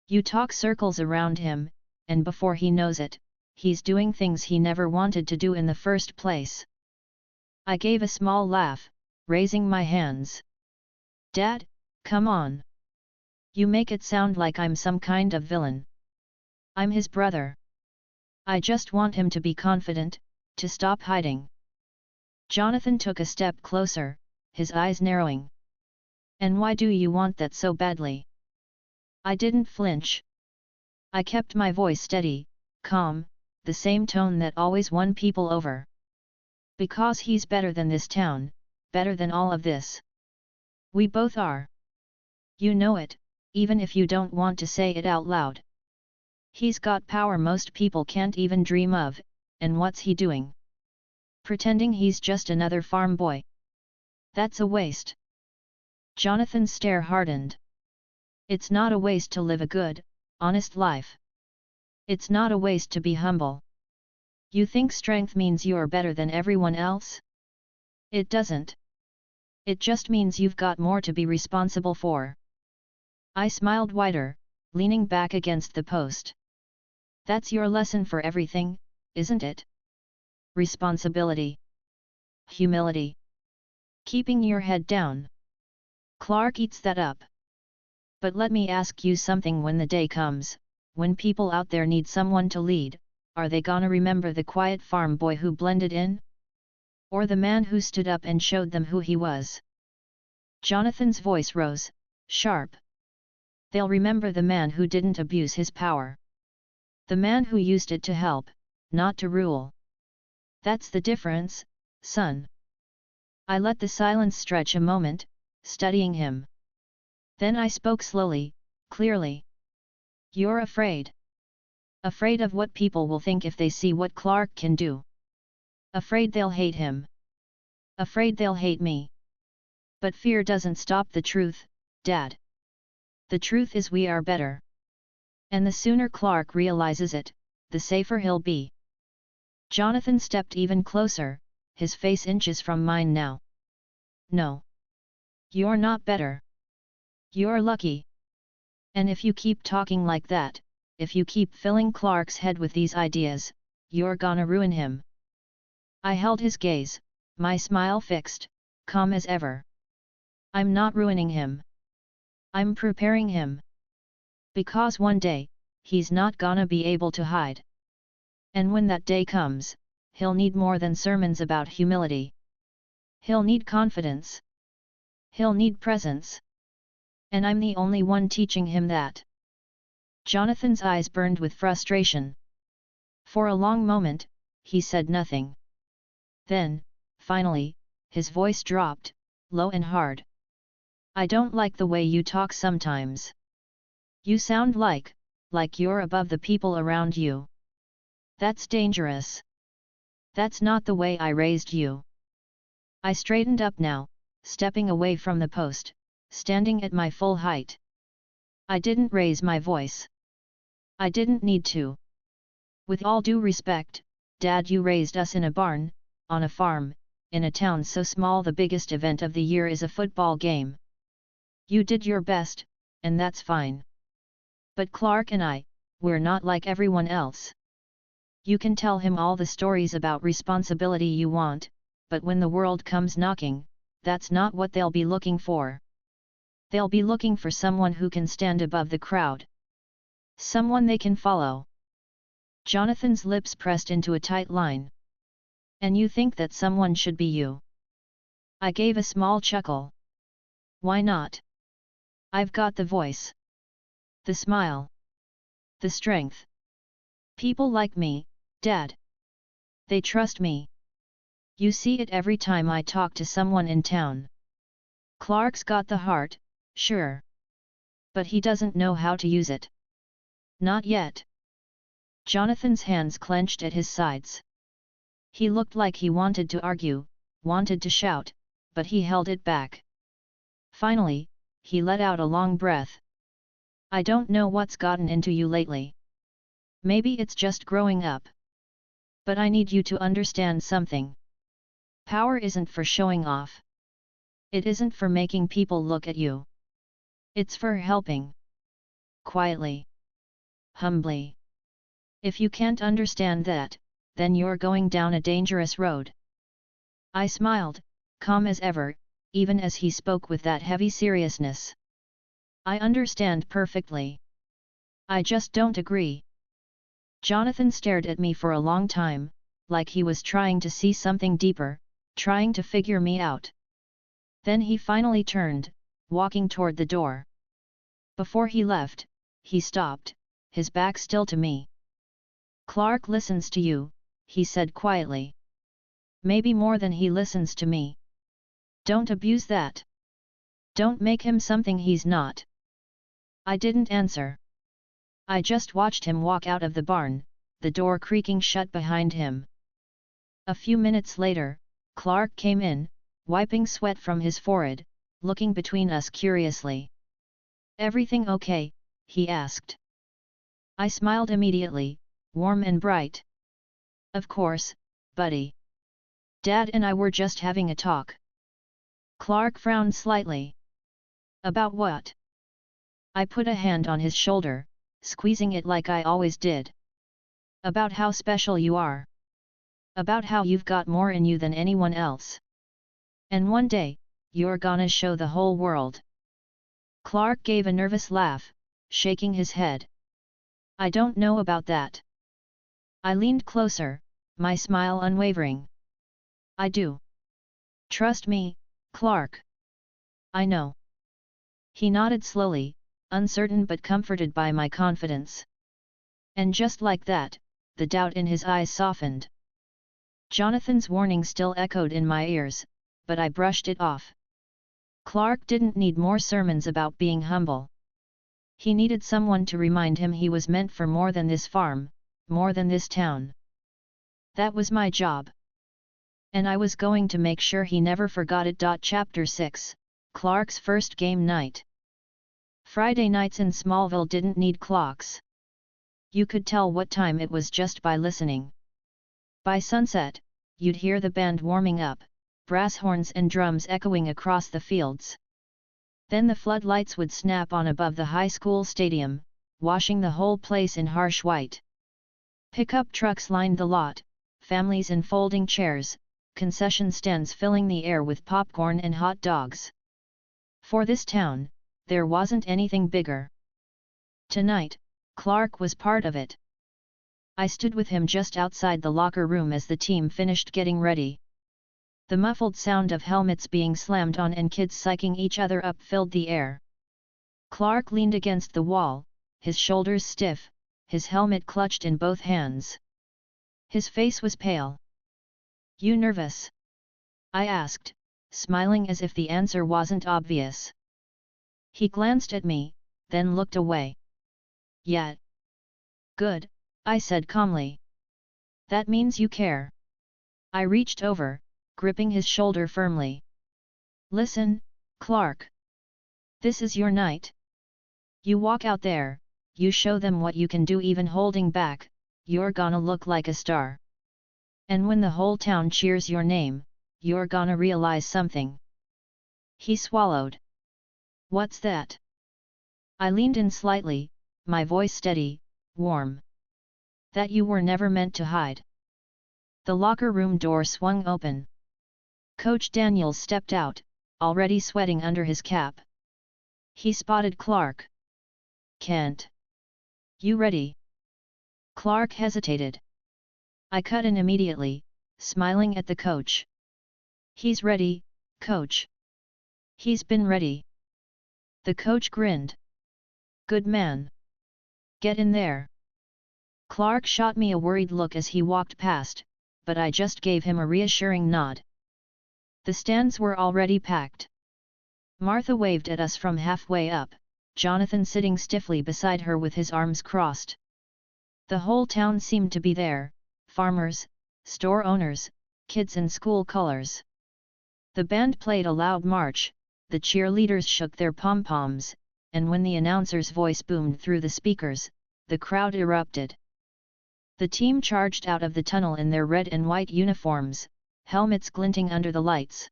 You talk circles around him, and before he knows it, he's doing things he never wanted to do in the first place." I gave a small laugh, raising my hands. "Dad, come on. You make it sound like I'm some kind of villain. I'm his brother. I just want him to be confident, to stop hiding." Jonathan took a step closer, his eyes narrowing. And why do you want that so badly? I didn't flinch. I kept my voice steady, calm, the same tone that always won people over. Because he's better than this town, better than all of this. We both are. You know it, even if you don't want to say it out loud. He's got power most people can't even dream of, and what's he doing? Pretending he's just another farm boy. That's a waste. Jonathan's stare hardened. It's not a waste to live a good, honest life. It's not a waste to be humble. You think strength means you're better than everyone else? It doesn't. It just means you've got more to be responsible for. I smiled wider, leaning back against the post. That's your lesson for everything, isn't it? Responsibility. Humility. Keeping your head down. Clark eats that up. But let me ask you something, when the day comes, when people out there need someone to lead, are they gonna remember the quiet farm boy who blended in? Or the man who stood up and showed them who he was? Jonathan's voice rose, sharp. They'll remember the man who didn't abuse his power. The man who used it to help, not to rule. That's the difference, son. I let the silence stretch a moment, studying him. Then I spoke slowly, clearly. You're afraid. Afraid of what people will think if they see what Clark can do. Afraid they'll hate him. Afraid they'll hate me. But fear doesn't stop the truth, Dad. The truth is we are better. And the sooner Clark realizes it, the safer he'll be. Jonathan stepped even closer, his face inches from mine now. No. You're not better. You're lucky. And if you keep talking like that, if you keep filling Clark's head with these ideas, you're gonna ruin him. I held his gaze, my smile fixed, calm as ever. I'm not ruining him. I'm preparing him. Because one day, he's not gonna be able to hide. And when that day comes, he'll need more than sermons about humility. He'll need confidence. He'll need presence. And I'm the only one teaching him that. Jonathan's eyes burned with frustration. For a long moment, he said nothing. Then, finally, his voice dropped, low and hard. I don't like the way you talk sometimes. You sound like you're above the people around you. That's dangerous. That's not the way I raised you. I straightened up now, stepping away from the post, standing at my full height. I didn't raise my voice. I didn't need to. With all due respect, Dad, you raised us in a barn, on a farm, in a town so small the biggest event of the year is a football game. You did your best, and that's fine. But Clark and I, we're not like everyone else. You can tell him all the stories about responsibility you want, but when the world comes knocking, that's not what they'll be looking for. They'll be looking for someone who can stand above the crowd. Someone they can follow. Jonathan's lips pressed into a tight line. And you think that someone should be you? I gave a small chuckle. Why not? I've got the voice. The smile. The strength. People like me, Dad. They trust me. You see it every time I talk to someone in town. Clark's got the heart, sure. But he doesn't know how to use it. Not yet. Jonathan's hands clenched at his sides. He looked like he wanted to argue, wanted to shout, but he held it back. Finally, he let out a long breath. I don't know what's gotten into you lately. Maybe it's just growing up. But I need you to understand something. Power isn't for showing off. It isn't for making people look at you. It's for helping. Quietly. Humbly. If you can't understand that, then you're going down a dangerous road. I smiled, calm as ever, even as he spoke with that heavy seriousness. I understand perfectly. I just don't agree. Jonathan stared at me for a long time, like he was trying to see something deeper, trying to figure me out. Then he finally turned, walking toward the door. Before he left, he stopped, his back still to me. "Clark listens to you," he said quietly. "Maybe more than he listens to me. Don't abuse that. Don't make him something he's not." I didn't answer. I just watched him walk out of the barn, the door creaking shut behind him. A few minutes later, Clark came in, wiping sweat from his forehead, looking between us curiously. "Everything okay?" he asked. I smiled immediately, warm and bright. "Of course, buddy. Dad and I were just having a talk." Clark frowned slightly. "About what?" I put a hand on his shoulder, squeezing it like I always did. "About how special you are. About how you've got more in you than anyone else. And one day, you're gonna show the whole world." Clark gave a nervous laugh, shaking his head. "I don't know about that." I leaned closer, my smile unwavering. "I do. Trust me, Clark. I know." He nodded slowly, uncertain but comforted by my confidence. And just like that, the doubt in his eyes softened. Jonathan's warning still echoed in my ears, but I brushed it off. Clark didn't need more sermons about being humble. He needed someone to remind him he was meant for more than this farm, more than this town. That was my job. And I was going to make sure he never forgot it. Chapter 6, Clark's first game night. Friday nights in Smallville didn't need clocks. You could tell what time it was just by listening. By sunset, you'd hear the band warming up, brass horns and drums echoing across the fields. Then the floodlights would snap on above the high school stadium, washing the whole place in harsh white. Pickup trucks lined the lot, families in folding chairs, concession stands filling the air with popcorn and hot dogs. For this town, there wasn't anything bigger. Tonight, Clark was part of it. I stood with him just outside the locker room as the team finished getting ready. The muffled sound of helmets being slammed on and kids psyching each other up filled the air. Clark leaned against the wall, his shoulders stiff, his helmet clutched in both hands. His face was pale. "You nervous?" I asked, smiling as if the answer wasn't obvious. He glanced at me, then looked away. "Yeah." "Good," I said calmly. "That means you care." I reached over, gripping his shoulder firmly. "Listen, Clark. This is your night. You walk out there, you show them what you can do even holding back, you're gonna look like a star. And when the whole town cheers your name, you're gonna realize something." He swallowed. "What's that?" I leaned in slightly, my voice steady, warm. "That you were never meant to hide." The locker room door swung open. Coach Daniels stepped out, already sweating under his cap. He spotted Clark. "Can't. You ready?" Clark hesitated. I cut in immediately, smiling at the coach. "He's ready, coach. He's been ready." The coach grinned. "Good man. Get in there." Clark shot me a worried look as he walked past, but I just gave him a reassuring nod. The stands were already packed. Martha waved at us from halfway up, Jonathan sitting stiffly beside her with his arms crossed. The whole town seemed to be there, farmers, store owners, kids in school colors. The band played a loud march, the cheerleaders shook their pom-poms, and when the announcer's voice boomed through the speakers, the crowd erupted. The team charged out of the tunnel in their red and white uniforms, helmets glinting under the lights.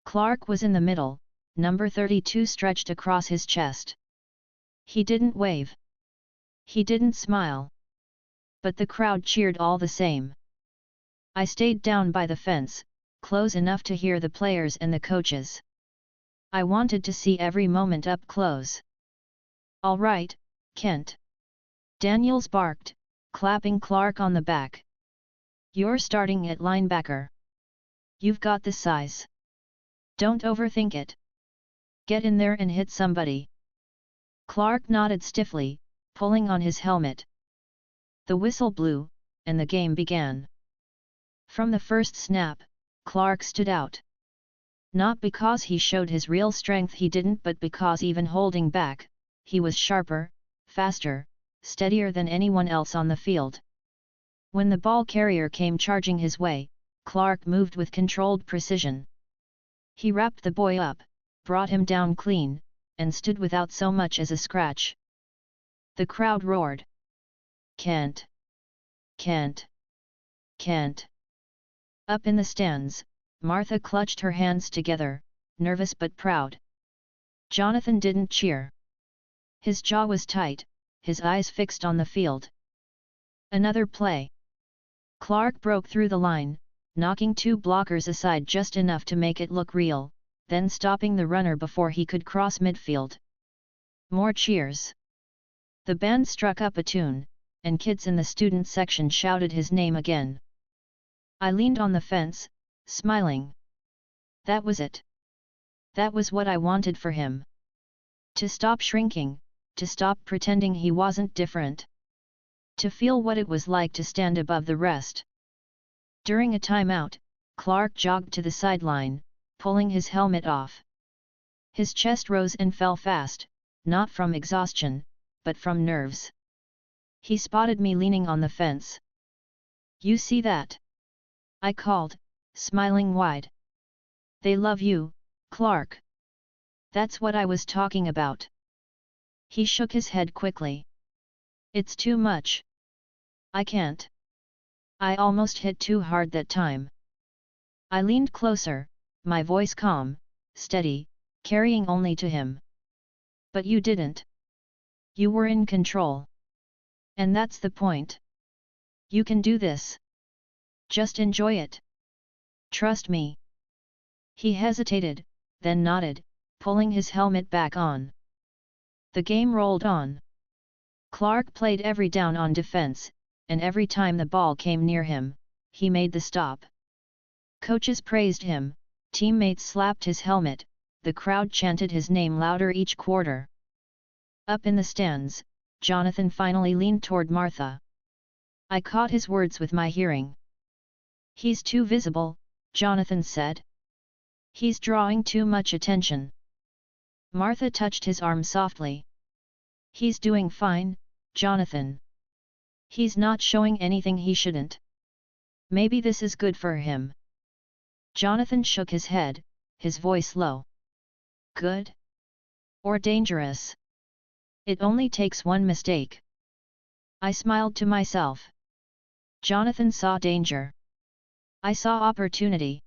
Clark was in the middle, number 32 stretched across his chest. He didn't wave. He didn't smile. But the crowd cheered all the same. I stayed down by the fence, close enough to hear the players and the coaches. I wanted to see every moment up close. "All right, Kent." Daniels barked, clapping Clark on the back. "You're starting at linebacker. You've got the size. Don't overthink it. Get in there and hit somebody. Clark nodded stiffly, pulling on his helmet. The whistle blew, and the game began. From the first snap, Clark stood out. Not because he showed his real strength, he didn't, but because even holding back, he was sharper, faster, steadier than anyone else on the field. When the ball carrier came charging his way, Clark moved with controlled precision. He wrapped the boy up, brought him down clean, and stood without so much as a scratch. The crowd roared. Can't! Can't! Can't! Up in the stands, Martha clutched her hands together, nervous but proud. Jonathan didn't cheer. His jaw was tight, his eyes fixed on the field. Another play. Clark broke through the line, knocking two blockers aside just enough to make it look real, then stopping the runner before he could cross midfield. More cheers. The band struck up a tune, and kids in the student section shouted his name again. I leaned on the fence, smiling. That was it. That was what I wanted for him. To stop shrinking, to stop pretending he wasn't different. To feel what it was like to stand above the rest. During a timeout, Clark jogged to the sideline, pulling his helmet off. His chest rose and fell fast, not from exhaustion, but from nerves. He spotted me leaning on the fence. You see that? I called, smiling wide. They love you, Clark. That's what I was talking about. He shook his head quickly. It's too much. I can't. I almost hit too hard that time. I leaned closer, my voice calm, steady, carrying only to him. But you didn't. You were in control. And that's the point. You can do this. Just enjoy it. Trust me. He hesitated, then nodded, pulling his helmet back on. The game rolled on. Clark played every down on defense, and every time the ball came near him, he made the stop. Coaches praised him, teammates slapped his helmet, the crowd chanted his name louder each quarter. Up in the stands, Jonathan finally leaned toward Martha. I caught his words with my hearing. He's too visible, Jonathan said. He's drawing too much attention. Martha touched his arm softly. He's doing fine, Jonathan. He's not showing anything he shouldn't. Maybe this is good for him. Jonathan shook his head, his voice low. Good? Or dangerous? It only takes one mistake. I smiled to myself. Jonathan saw danger. I saw opportunity.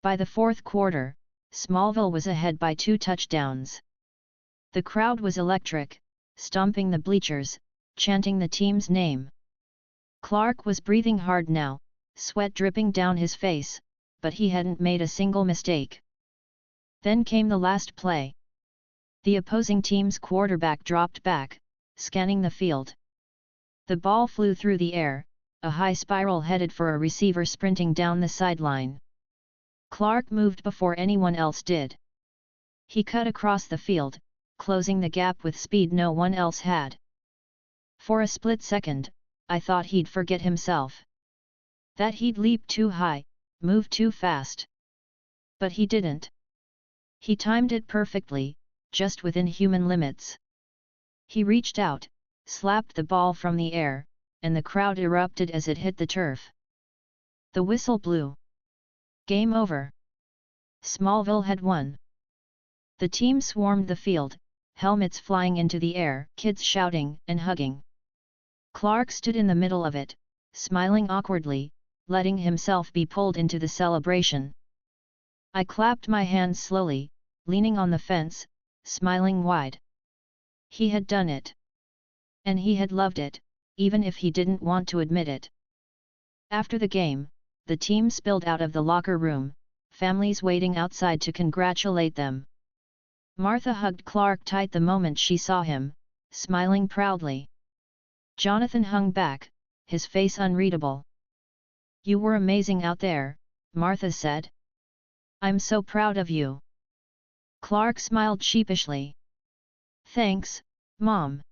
By the fourth quarter, Smallville was ahead by 2 touchdowns. The crowd was electric, stomping the bleachers, chanting the team's name. Clark was breathing hard now, sweat dripping down his face, but he hadn't made a single mistake. Then came the last play. The opposing team's quarterback dropped back, scanning the field. The ball flew through the air, a high spiral headed for a receiver sprinting down the sideline. Clark moved before anyone else did. He cut across the field, closing the gap with speed no one else had. For a split second, I thought he'd forget himself. That he'd leap too high, move too fast. But he didn't. He timed it perfectly, just within human limits. He reached out, slapped the ball from the air, and the crowd erupted as it hit the turf. The whistle blew. Game over. Smallville had won. The team swarmed the field, helmets flying into the air, kids shouting and hugging. Clark stood in the middle of it, smiling awkwardly, letting himself be pulled into the celebration. I clapped my hands slowly, leaning on the fence, smiling wide. He had done it. And he had loved it, even if he didn't want to admit it. After the game, the team spilled out of the locker room, families waiting outside to congratulate them. Martha hugged Clark tight the moment she saw him, smiling proudly. Jonathan hung back, his face unreadable. You were amazing out there, Martha said. I'm so proud of you. Clark smiled sheepishly. Thanks, Mom.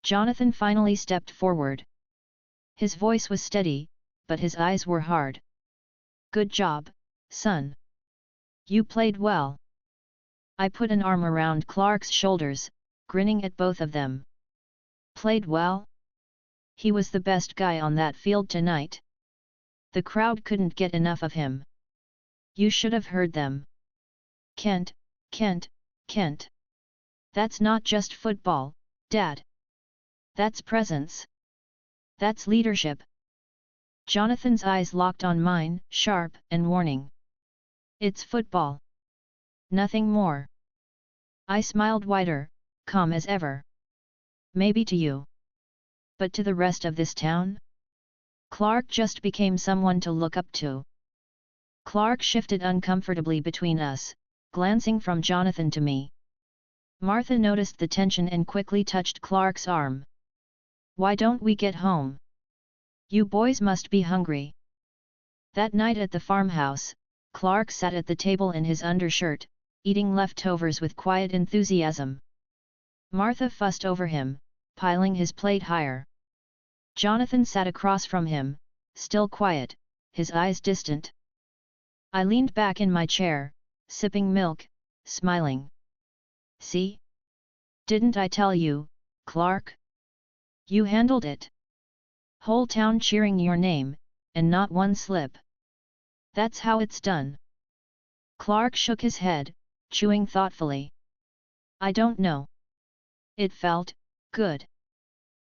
Jonathan finally stepped forward. His voice was steady, but his eyes were hard. Good job, son. You played well. I put an arm around Clark's shoulders, grinning at both of them. Played well? He was the best guy on that field tonight. The crowd couldn't get enough of him. You should have heard them. Kent, Kent, Kent. That's not just football, Dad. That's presence. That's leadership. Jonathan's eyes locked on mine, sharp and warning. It's football. Nothing more. I smiled wider, calm as ever. Maybe to you. But to the rest of this town? Clark just became someone to look up to. Clark shifted uncomfortably between us, glancing from Jonathan to me. Martha noticed the tension and quickly touched Clark's arm. Why don't we get home? You boys must be hungry. That night at the farmhouse, Clark sat at the table in his undershirt, eating leftovers with quiet enthusiasm. Martha fussed over him, piling his plate higher. Jonathan sat across from him, still quiet, his eyes distant. I leaned back in my chair, sipping milk, smiling. See? Didn't I tell you, Clark? You handled it. Whole town cheering your name, and not one slip. That's how it's done. Clark shook his head, chewing thoughtfully. I don't know. It felt good.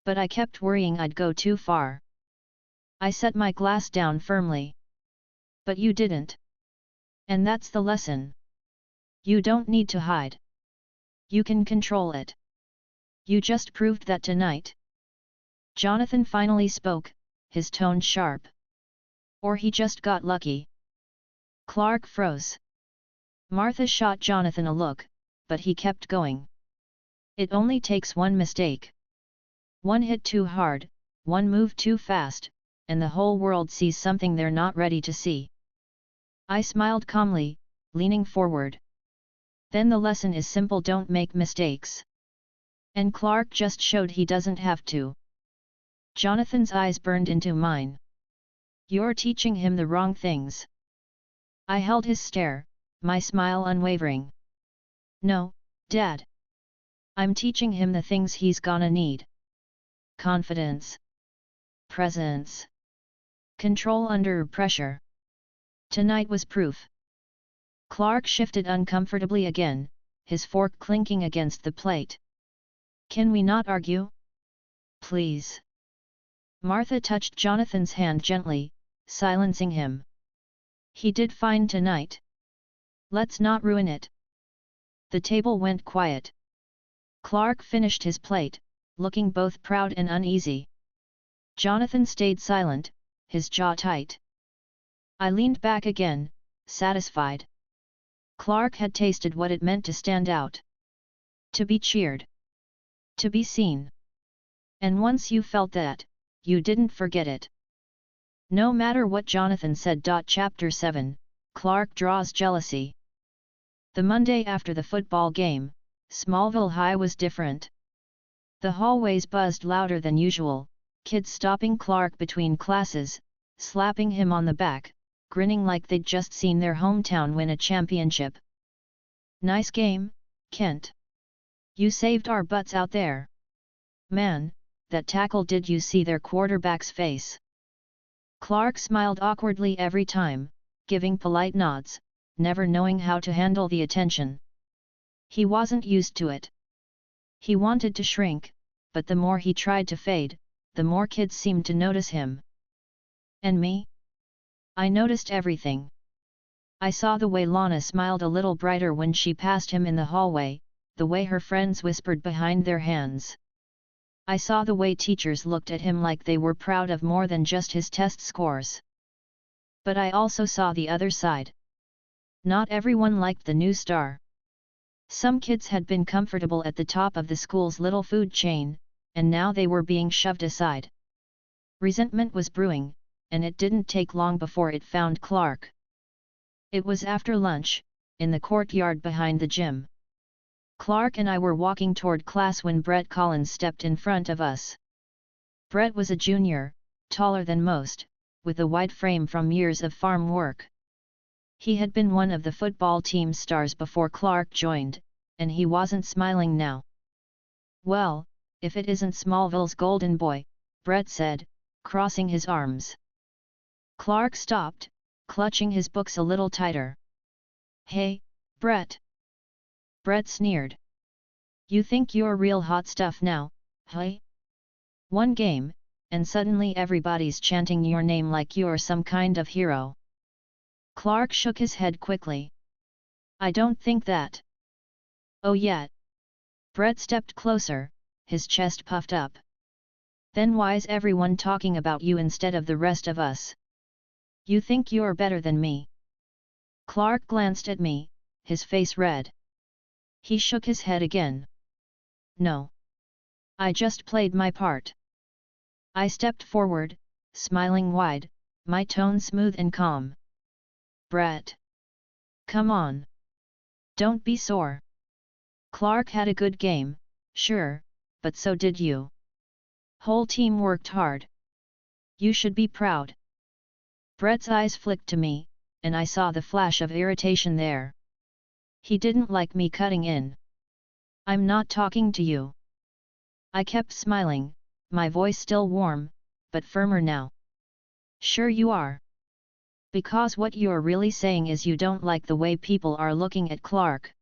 But I kept worrying I'd go too far. I set my glass down firmly. But you didn't. And that's the lesson. You don't need to hide. You can control it. You just proved that tonight. Jonathan finally spoke, his tone sharp. Or he just got lucky. Clark froze. Martha shot Jonathan a look, but he kept going. It only takes one mistake. One hit too hard, one move too fast, and the whole world sees something they're not ready to see. I smiled calmly, leaning forward. Then the lesson is simple: don't make mistakes. And Clark just showed he doesn't have to. Jonathan's eyes burned into mine. You're teaching him the wrong things. I held his stare, my smile unwavering. No, Dad. I'm teaching him the things he's gonna need. Confidence. Presence. Control under pressure. Tonight was proof. Clark shifted uncomfortably again, his fork clinking against the plate. Can we not argue? Please. Martha touched Jonathan's hand gently, silencing him. He did fine tonight. Let's not ruin it. The table went quiet. Clark finished his plate, looking both proud and uneasy. Jonathan stayed silent, his jaw tight. I leaned back again, satisfied. Clark had tasted what it meant to stand out. To be cheered. To be seen. And once you felt that, you didn't forget it. No matter what Jonathan said. Chapter 7, Clark draws jealousy. The Monday after the football game, Smallville High was different. The hallways buzzed louder than usual, kids stopping Clark between classes, slapping him on the back, grinning like they'd just seen their hometown win a championship. Nice game, Kent. You saved our butts out there. Man, that tackle! Did you see their quarterback's face? Clark smiled awkwardly every time, giving polite nods, never knowing how to handle the attention. He wasn't used to it. He wanted to shrink, but the more he tried to fade, the more kids seemed to notice him. And me? I noticed everything. I saw the way Lana smiled a little brighter when she passed him in the hallway, the way her friends whispered behind their hands. I saw the way teachers looked at him like they were proud of more than just his test scores. But I also saw the other side. Not everyone liked the new star. Some kids had been comfortable at the top of the school's little food chain, and now they were being shoved aside. Resentment was brewing, and it didn't take long before it found Clark. It was after lunch, in the courtyard behind the gym. Clark and I were walking toward class when Brett Collins stepped in front of us. Brett was a junior, taller than most, with a wide frame from years of farm work. He had been one of the football team's stars before Clark joined, and he wasn't smiling now. "Well, if it isn't Smallville's golden boy," Brett said, crossing his arms. Clark stopped, clutching his books a little tighter. "Hey, Brett!" Brett sneered. "You think you're real hot stuff now, huh? One game, and suddenly everybody's chanting your name like you're some kind of hero." Clark shook his head quickly. "I don't think that." "Oh yeah." Brett stepped closer, his chest puffed up. "Then why's everyone talking about you instead of the rest of us? You think you're better than me?" Clark glanced at me, his face red. He shook his head again. "No. I just played my part." I stepped forward, smiling wide, my tone smooth and calm. "Brett. Come on. Don't be sore. Clark had a good game, sure, but so did you. Whole team worked hard. You should be proud." Brett's eyes flicked to me, and I saw the flash of irritation there. He didn't like me cutting in. "I'm not talking to you." I kept smiling, my voice still warm, but firmer now. "Sure you are. Because what you're really saying is you don't like the way people are looking at Clark.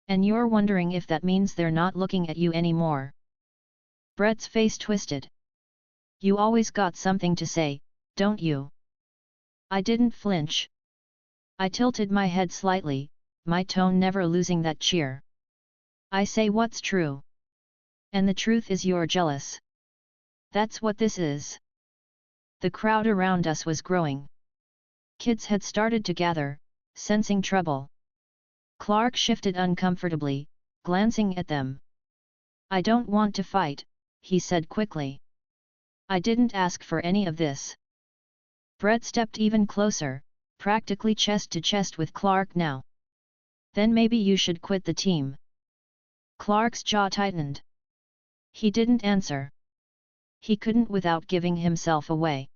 And you're wondering if that means they're not looking at you anymore." Brett's face twisted. "You always got something to say, don't you?" I didn't flinch. I tilted my head slightly, my tone never losing that cheer. "I say what's true. And the truth is you're jealous. That's what this is." The crowd around us was growing. Kids had started to gather, sensing trouble. Clark shifted uncomfortably, glancing at them. "I don't want to fight," he said quickly. "I didn't ask for any of this." Brett stepped even closer, practically chest to chest with Clark now. "Then maybe you should quit the team." Clark's jaw tightened. He didn't answer. He couldn't without giving himself away.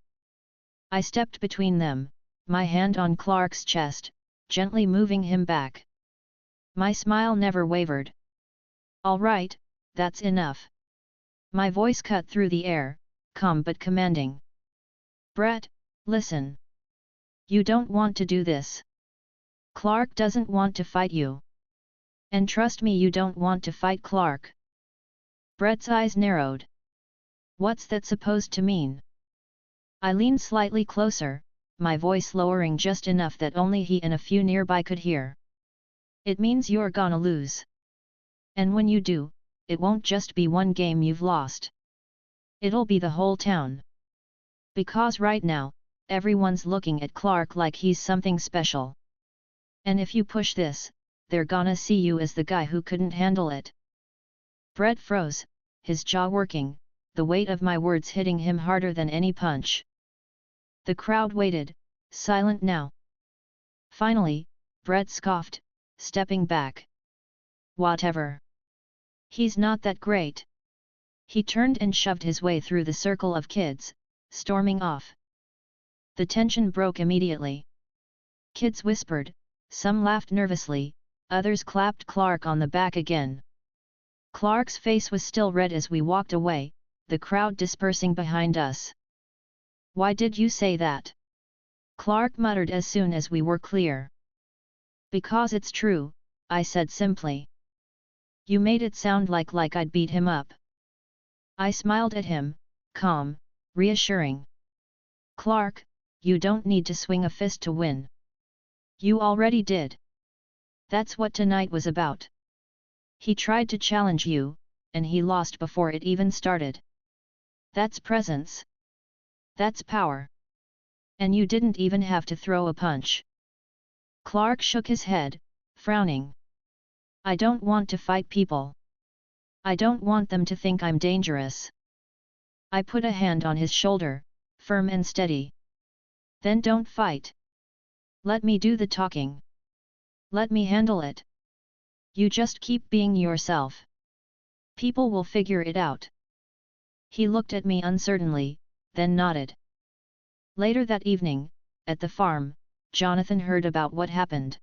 I stepped between them, my hand on Clark's chest, gently moving him back. My smile never wavered. "All right, that's enough." My voice cut through the air, calm but commanding. "Brett, listen. You don't want to do this. Clark doesn't want to fight you. And trust me, you don't want to fight Clark." Brett's eyes narrowed. "What's that supposed to mean?" I leaned slightly closer, my voice lowering just enough that only he and a few nearby could hear. "It means you're gonna lose. And when you do, it won't just be one game you've lost. It'll be the whole town. Because right now, everyone's looking at Clark like he's something special. And if you push this, they're gonna see you as the guy who couldn't handle it." Brett froze, his jaw working, the weight of my words hitting him harder than any punch. The crowd waited, silent now. Finally, Brett scoffed, stepping back. "Whatever. He's not that great." He turned and shoved his way through the circle of kids, storming off. The tension broke immediately. Kids whispered, some laughed nervously, others clapped Clark on the back again. Clark's face was still red as we walked away, the crowd dispersing behind us. "Why did you say that?" Clark muttered as soon as we were clear. "Because it's true," I said simply. "You made it sound like I'd beat him up." I smiled at him, calm, reassuring. "Clark, you don't need to swing a fist to win. You already did. That's what tonight was about. He tried to challenge you, and he lost before it even started. That's presence. That's power. And you didn't even have to throw a punch." Clark shook his head, frowning. "I don't want to fight people. I don't want them to think I'm dangerous." I put a hand on his shoulder, firm and steady. "Then don't fight. Let me do the talking." Let me handle it. You just keep being yourself. People will figure it out. He looked at me uncertainly, then nodded. Later that evening, at the farm, Jonathan heard about what happened.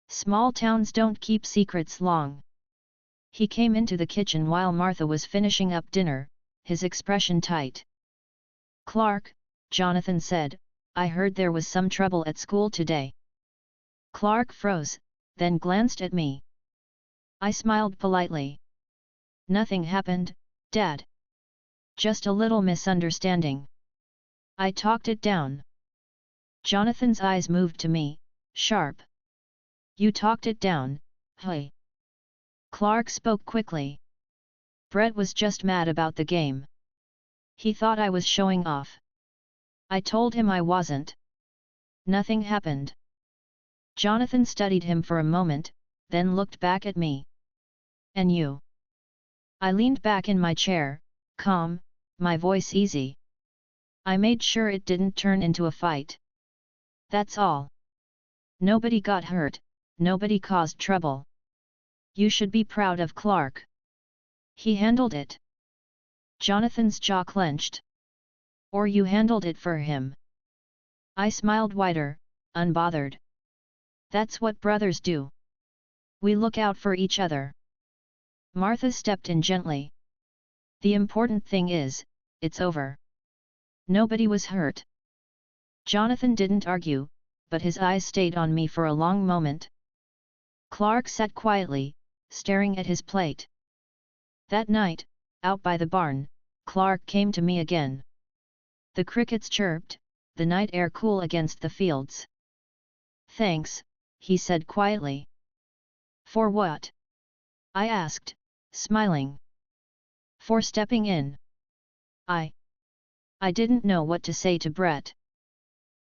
Small towns don't keep secrets long. He came into the kitchen while Martha was finishing up dinner, his expression tight. "Clark," Jonathan said, "I heard there was some trouble at school today." Clark froze, then glanced at me. I smiled politely. "Nothing happened, Dad. Just a little misunderstanding. I talked it down." Jonathan's eyes moved to me, sharp. "You talked it down, hey?" Clark spoke quickly. "Brett was just mad about the game. He thought I was showing off. I told him I wasn't. Nothing happened." Jonathan studied him for a moment, then looked back at me. "And you?" I leaned back in my chair, calm, my voice easy. "I made sure it didn't turn into a fight. That's all. Nobody got hurt, nobody caused trouble. You should be proud of Clark. He handled it." Jonathan's jaw clenched. "Or you handled it for him." I smiled wider, unbothered. "That's what brothers do. We look out for each other." Martha stepped in gently. "The important thing is, it's over. Nobody was hurt." Jonathan didn't argue, but his eyes stayed on me for a long moment. Clark sat quietly, staring at his plate. That night, out by the barn, Clark came to me again. The crickets chirped, the night air cool against the fields. "Thanks," he said quietly. "For what?" I asked, smiling. "For stepping in." I didn't know what to say to Brett.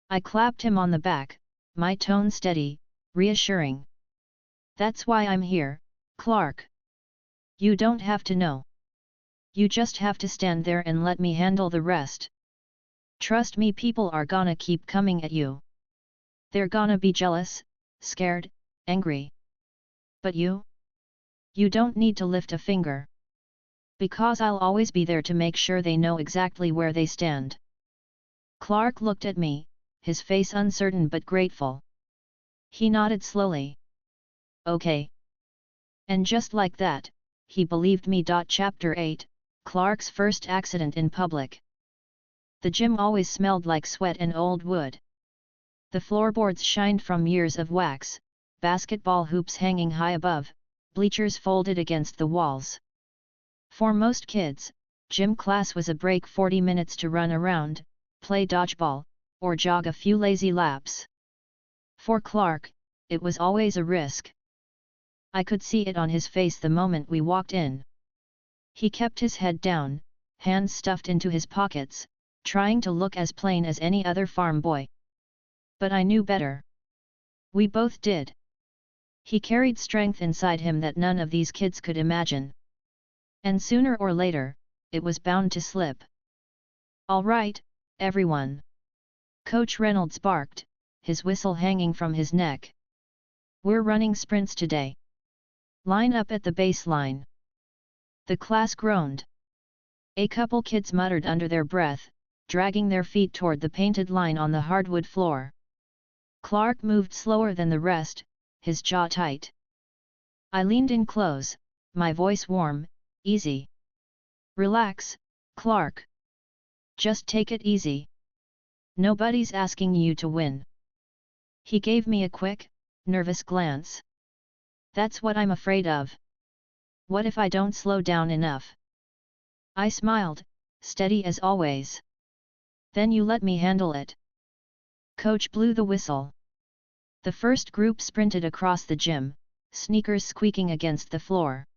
I clapped him on the back, my tone steady, reassuring. "That's why I'm here, Clark. You don't have to know. You just have to stand there and let me handle the rest. Trust me, people are gonna keep coming at you. They're gonna be jealous, scared, angry. But you? You don't need to lift a finger. Because I'll always be there to make sure they know exactly where they stand." Clark looked at me, his face uncertain but grateful. He nodded slowly. "Okay." And just like that, he believed me. Chapter 8, Clark's first accident in public. The gym always smelled like sweat and old wood. The floorboards shined from years of wax, basketball hoops hanging high above, bleachers folded against the walls. For most kids, gym class was a break, 40 minutes to run around, play dodgeball, or jog a few lazy laps. For Clark, it was always a risk. I could see it on his face the moment we walked in. He kept his head down, hands stuffed into his pockets, trying to look as plain as any other farm boy. But I knew better. We both did. He carried strength inside him that none of these kids could imagine. And sooner or later, it was bound to slip. "All right, everyone." Coach Reynolds barked, his whistle hanging from his neck. "We're running sprints today. Line up at the baseline." The class groaned. A couple kids muttered under their breath, dragging their feet toward the painted line on the hardwood floor. Clark moved slower than the rest, his jaw tight. I leaned in close, my voice warm, easy. "Relax, Clark. Just take it easy. Nobody's asking you to win." He gave me a quick, nervous glance. "That's what I'm afraid of. What if I don't slow down enough?" I smiled, steady as always. "Then you let me handle it." Coach blew the whistle. The first group sprinted across the gym, sneakers squeaking against the floor.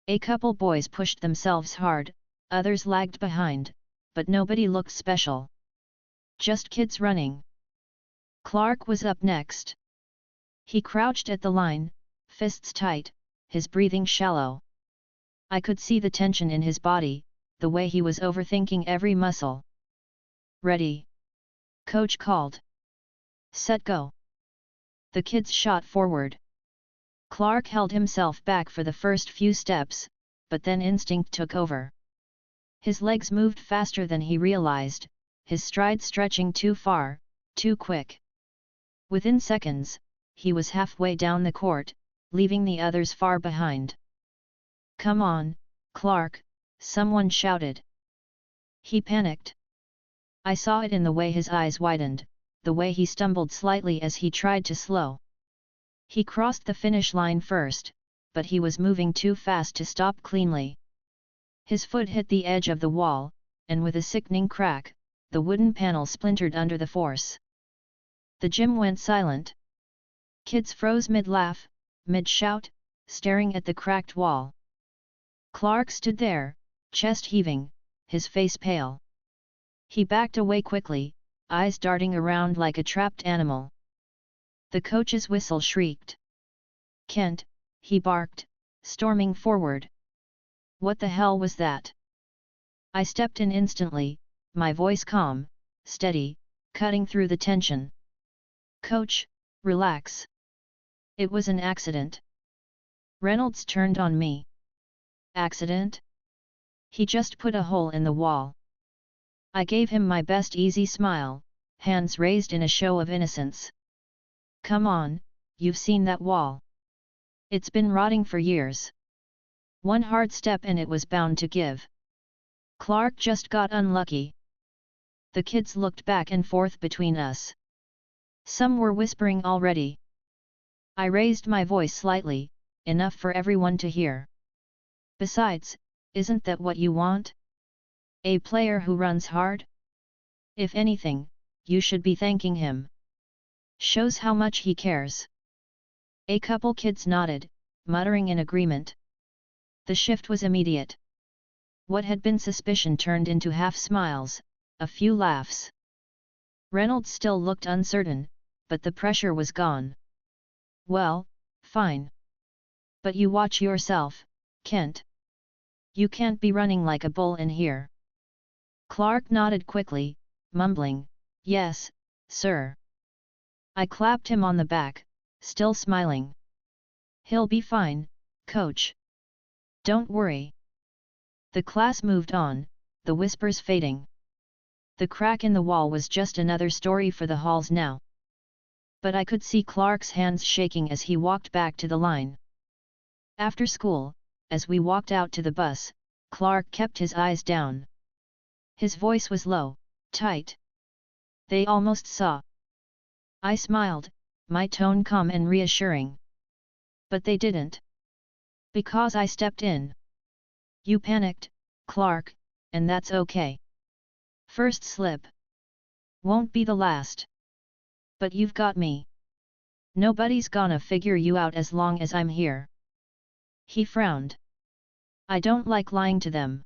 A couple boys pushed themselves hard, others lagged behind, but nobody looked special. Just kids running. Clark was up next. He crouched at the line, fists tight, his breathing shallow. I could see the tension in his body, the way he was overthinking every muscle. "Ready?" Coach called. "Set, go." The kids shot forward. Clark held himself back for the first few steps, but then instinct took over. His legs moved faster than he realized, his stride stretching too far, too quick. Within seconds, he was halfway down the court, leaving the others far behind. "Come on, Clark," someone shouted. He panicked. I saw it in the way his eyes widened, the way he stumbled slightly as he tried to slow. He crossed the finish line first, but he was moving too fast to stop cleanly. His foot hit the edge of the wall, and with a sickening crack, the wooden panel splintered under the force. The gym went silent. Kids froze mid-laugh, mid-shout, staring at the cracked wall. Clark stood there, chest heaving, his face pale. He backed away quickly, eyes darting around like a trapped animal. The coach's whistle shrieked. "Kent," he barked, storming forward. "What the hell was that?" I stepped in instantly, my voice calm, steady, cutting through the tension. "Coach, relax. It was an accident." Reynolds turned on me. "Accident?" "He just put a hole in the wall." I gave him my best easy smile, hands raised in a show of innocence. "Come on, you've seen that wall. It's been rotting for years. One hard step and it was bound to give. Clark just got unlucky." The kids looked back and forth between us. Some were whispering already. I raised my voice slightly, enough for everyone to hear. "Besides, isn't that what you want? A player who runs hard? If anything, you should be thanking him. Shows how much he cares." A couple kids nodded, muttering in agreement. The shift was immediate. What had been suspicion turned into half smiles, a few laughs. Reynolds still looked uncertain, but the pressure was gone. "Well, fine. But you watch yourself, Kent. You can't be running like a bull in here." Clark nodded quickly, mumbling, "Yes, sir." I clapped him on the back, still smiling. "He'll be fine, coach. Don't worry." The class moved on, the whispers fading. The crack in the wall was just another story for the halls now. But I could see Clark's hands shaking as he walked back to the line. After school, as we walked out to the bus, Clark kept his eyes down. His voice was low, tight. "They almost saw." I smiled, my tone calm and reassuring. "But they didn't. Because I stepped in. You panicked, Clark, and that's okay. First slip. Won't be the last. But you've got me. Nobody's gonna figure you out as long as I'm here." He frowned. "I don't like lying to them."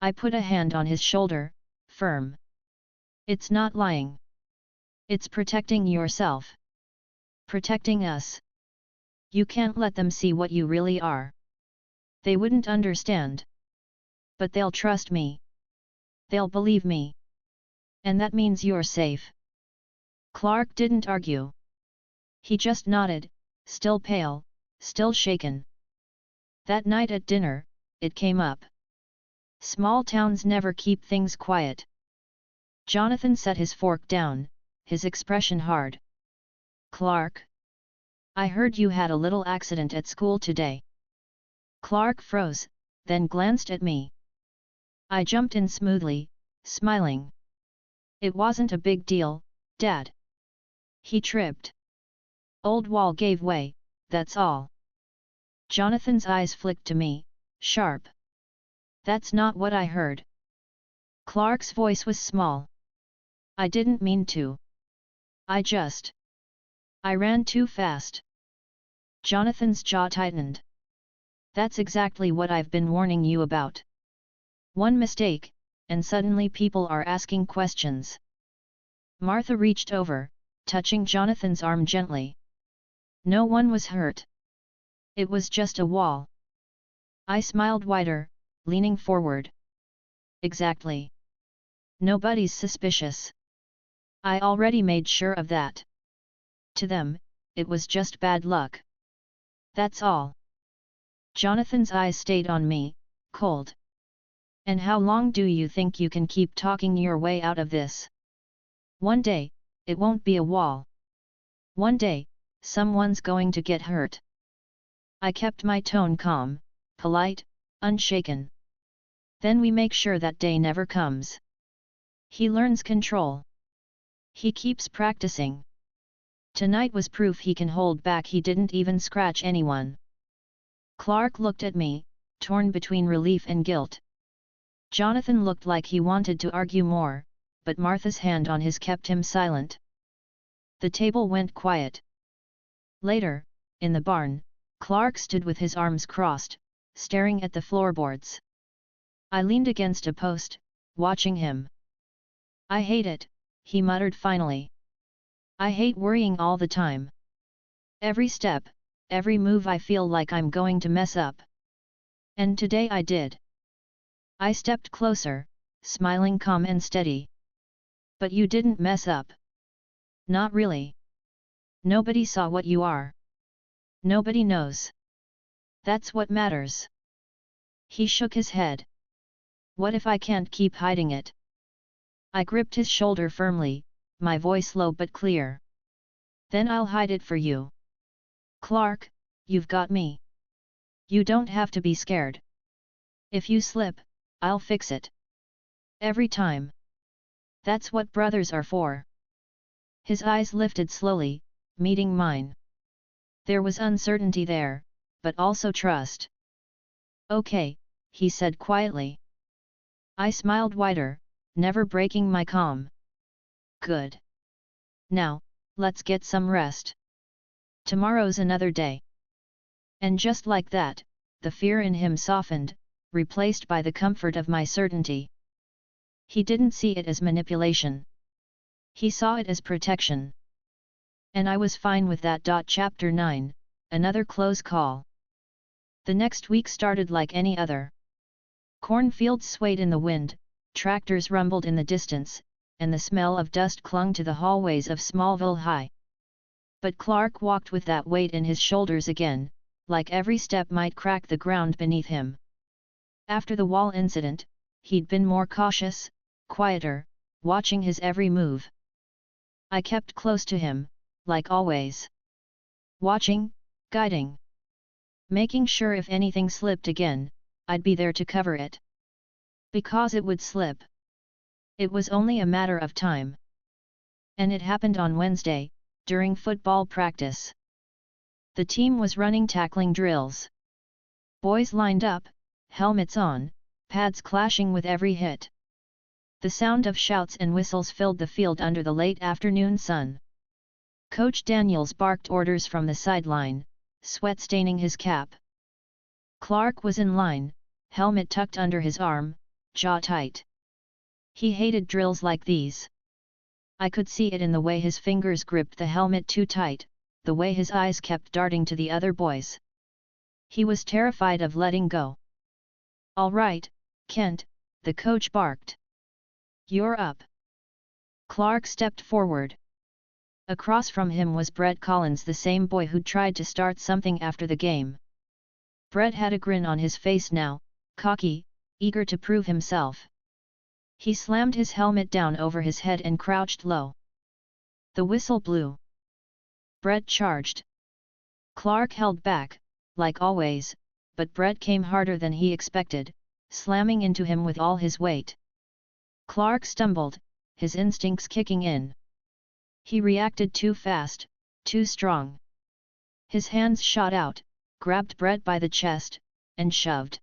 I put a hand on his shoulder, firm. "It's not lying. It's protecting yourself. Protecting us. You can't let them see what you really are. They wouldn't understand. But they'll trust me. They'll believe me. And that means you're safe." Clark didn't argue. He just nodded, still pale, still shaken. That night at dinner, it came up. Small towns never keep things quiet. Jonathan set his fork down, his expression hard. "Clark? I heard you had a little accident at school today." Clark froze, then glanced at me. I jumped in smoothly, smiling. "It wasn't a big deal, Dad." He tripped. "Old wall gave way, that's all." Jonathan's eyes flicked to me, sharp. "That's not what I heard." Clark's voice was small. "I didn't mean to. I ran too fast." Jonathan's jaw tightened. "That's exactly what I've been warning you about. One mistake, and suddenly people are asking questions." Martha reached over, touching Jonathan's arm gently. "No one was hurt. It was just a wall." I smiled wider, leaning forward. "Exactly. Nobody's suspicious. I already made sure of that. To them, it was just bad luck. That's all. Jonathan's eyes stayed on me, cold. And how long do you think you can keep talking your way out of this? One day, it won't be a wall. One day, someone's going to get hurt. I kept my tone calm, polite, unshaken. Then we make sure that day never comes. He learns control. He keeps practicing. Tonight was proof he can hold back. He didn't even scratch anyone. Clark looked at me, torn between relief and guilt. Jonathan looked like he wanted to argue more, but Martha's hand on his kept him silent. The table went quiet. Later, in the barn, Clark stood with his arms crossed, staring at the floorboards. I leaned against a post, watching him. I hate it, he muttered finally. I hate worrying all the time. Every step, every move I feel like I'm going to mess up. And today I did. I stepped closer, smiling calm and steady. But you didn't mess up. Not really. Nobody saw what you are. Nobody knows. That's what matters. He shook his head. What if I can't keep hiding it? I gripped his shoulder firmly, my voice low but clear. Then I'll hide it for you. Clark, you've got me. You don't have to be scared. If you slip, I'll fix it. Every time. That's what brothers are for. His eyes lifted slowly, meeting mine. There was uncertainty there, but also trust. Okay, he said quietly. I smiled wider, never breaking my calm. Good. Now, let's get some rest. Tomorrow's another day. And just like that, the fear in him softened, replaced by the comfort of my certainty. He didn't see it as manipulation. He saw it as protection. And I was fine with that. Chapter 9, another close call. The next week started like any other. Cornfields swayed in the wind, tractors rumbled in the distance, and the smell of dust clung to the hallways of Smallville High. But Clark walked with that weight in his shoulders again, like every step might crack the ground beneath him. After the wall incident, he'd been more cautious, quieter, watching his every move. I kept close to him, like always. Watching, guiding. Making sure if anything slipped again, I'd be there to cover it. Because it would slip. It was only a matter of time. And it happened on Wednesday, during football practice. The team was running tackling drills. Boys lined up, helmets on, pads clashing with every hit. The sound of shouts and whistles filled the field under the late afternoon sun. Coach Daniels barked orders from the sideline, sweat staining his cap. Clark was in line, helmet tucked under his arm, jaw tight. He hated drills like these. I could see it in the way his fingers gripped the helmet too tight, the way his eyes kept darting to the other boys. He was terrified of letting go. "All right, Kent," the coach barked. "You're up." Clark stepped forward. Across from him was Brett Collins, the same boy who'd tried to start something after the game. Brett had a grin on his face now, cocky, eager to prove himself. He slammed his helmet down over his head and crouched low. The whistle blew. Brett charged. Clark held back, like always, but Brett came harder than he expected, slamming into him with all his weight. Clark stumbled, his instincts kicking in. He reacted too fast, too strong. His hands shot out, grabbed Brett by the chest, and shoved.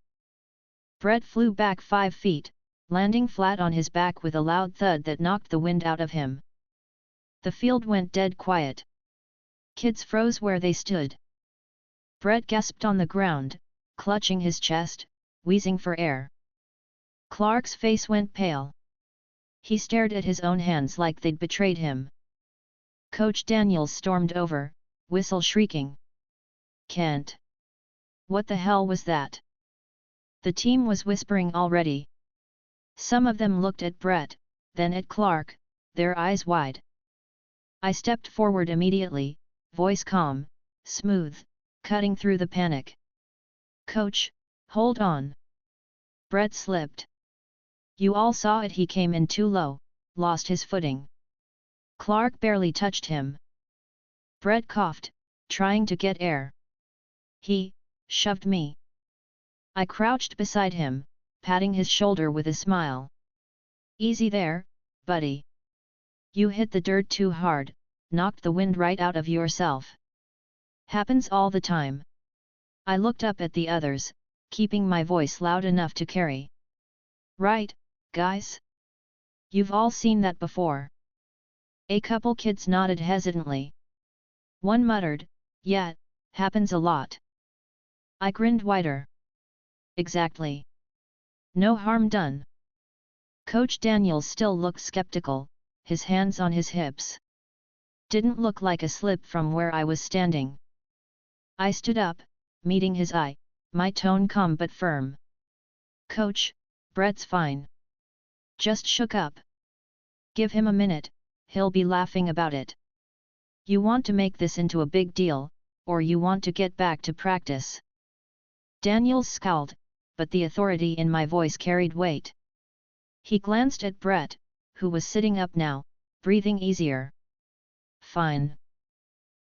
Brett flew back 5 feet, landing flat on his back with a loud thud that knocked the wind out of him. The field went dead quiet. Kids froze where they stood. Brett gasped on the ground, clutching his chest, wheezing for air. Clark's face went pale. He stared at his own hands like they'd betrayed him. Coach Daniels stormed over, whistle shrieking. "Kent! What the hell was that?" The team was whispering already. Some of them looked at Brett, then at Clark, their eyes wide. I stepped forward immediately, voice calm, smooth, cutting through the panic. "Coach, hold on." Brett slipped. "You all saw it, he came in too low, lost his footing. Clark barely touched him." Brett coughed, trying to get air. "He shoved me." I crouched beside him, patting his shoulder with a smile. "Easy there, buddy. You hit the dirt too hard, knocked the wind right out of yourself. Happens all the time." I looked up at the others, keeping my voice loud enough to carry. "Right, guys? You've all seen that before." A couple kids nodded hesitantly. One muttered, "Yeah, happens a lot." I grinned wider. "Exactly. No harm done." Coach Daniels still looked skeptical, his hands on his hips. Didn't look like a slip from where I was standing. I stood up, meeting his eye, my tone calm but firm. "Coach, Brett's fine. Just shook up. Give him a minute, he'll be laughing about it. You want to make this into a big deal, or you want to get back to practice?" Daniels scowled, but the authority in my voice carried weight. He glanced at Brett, who was sitting up now, breathing easier. "Fine.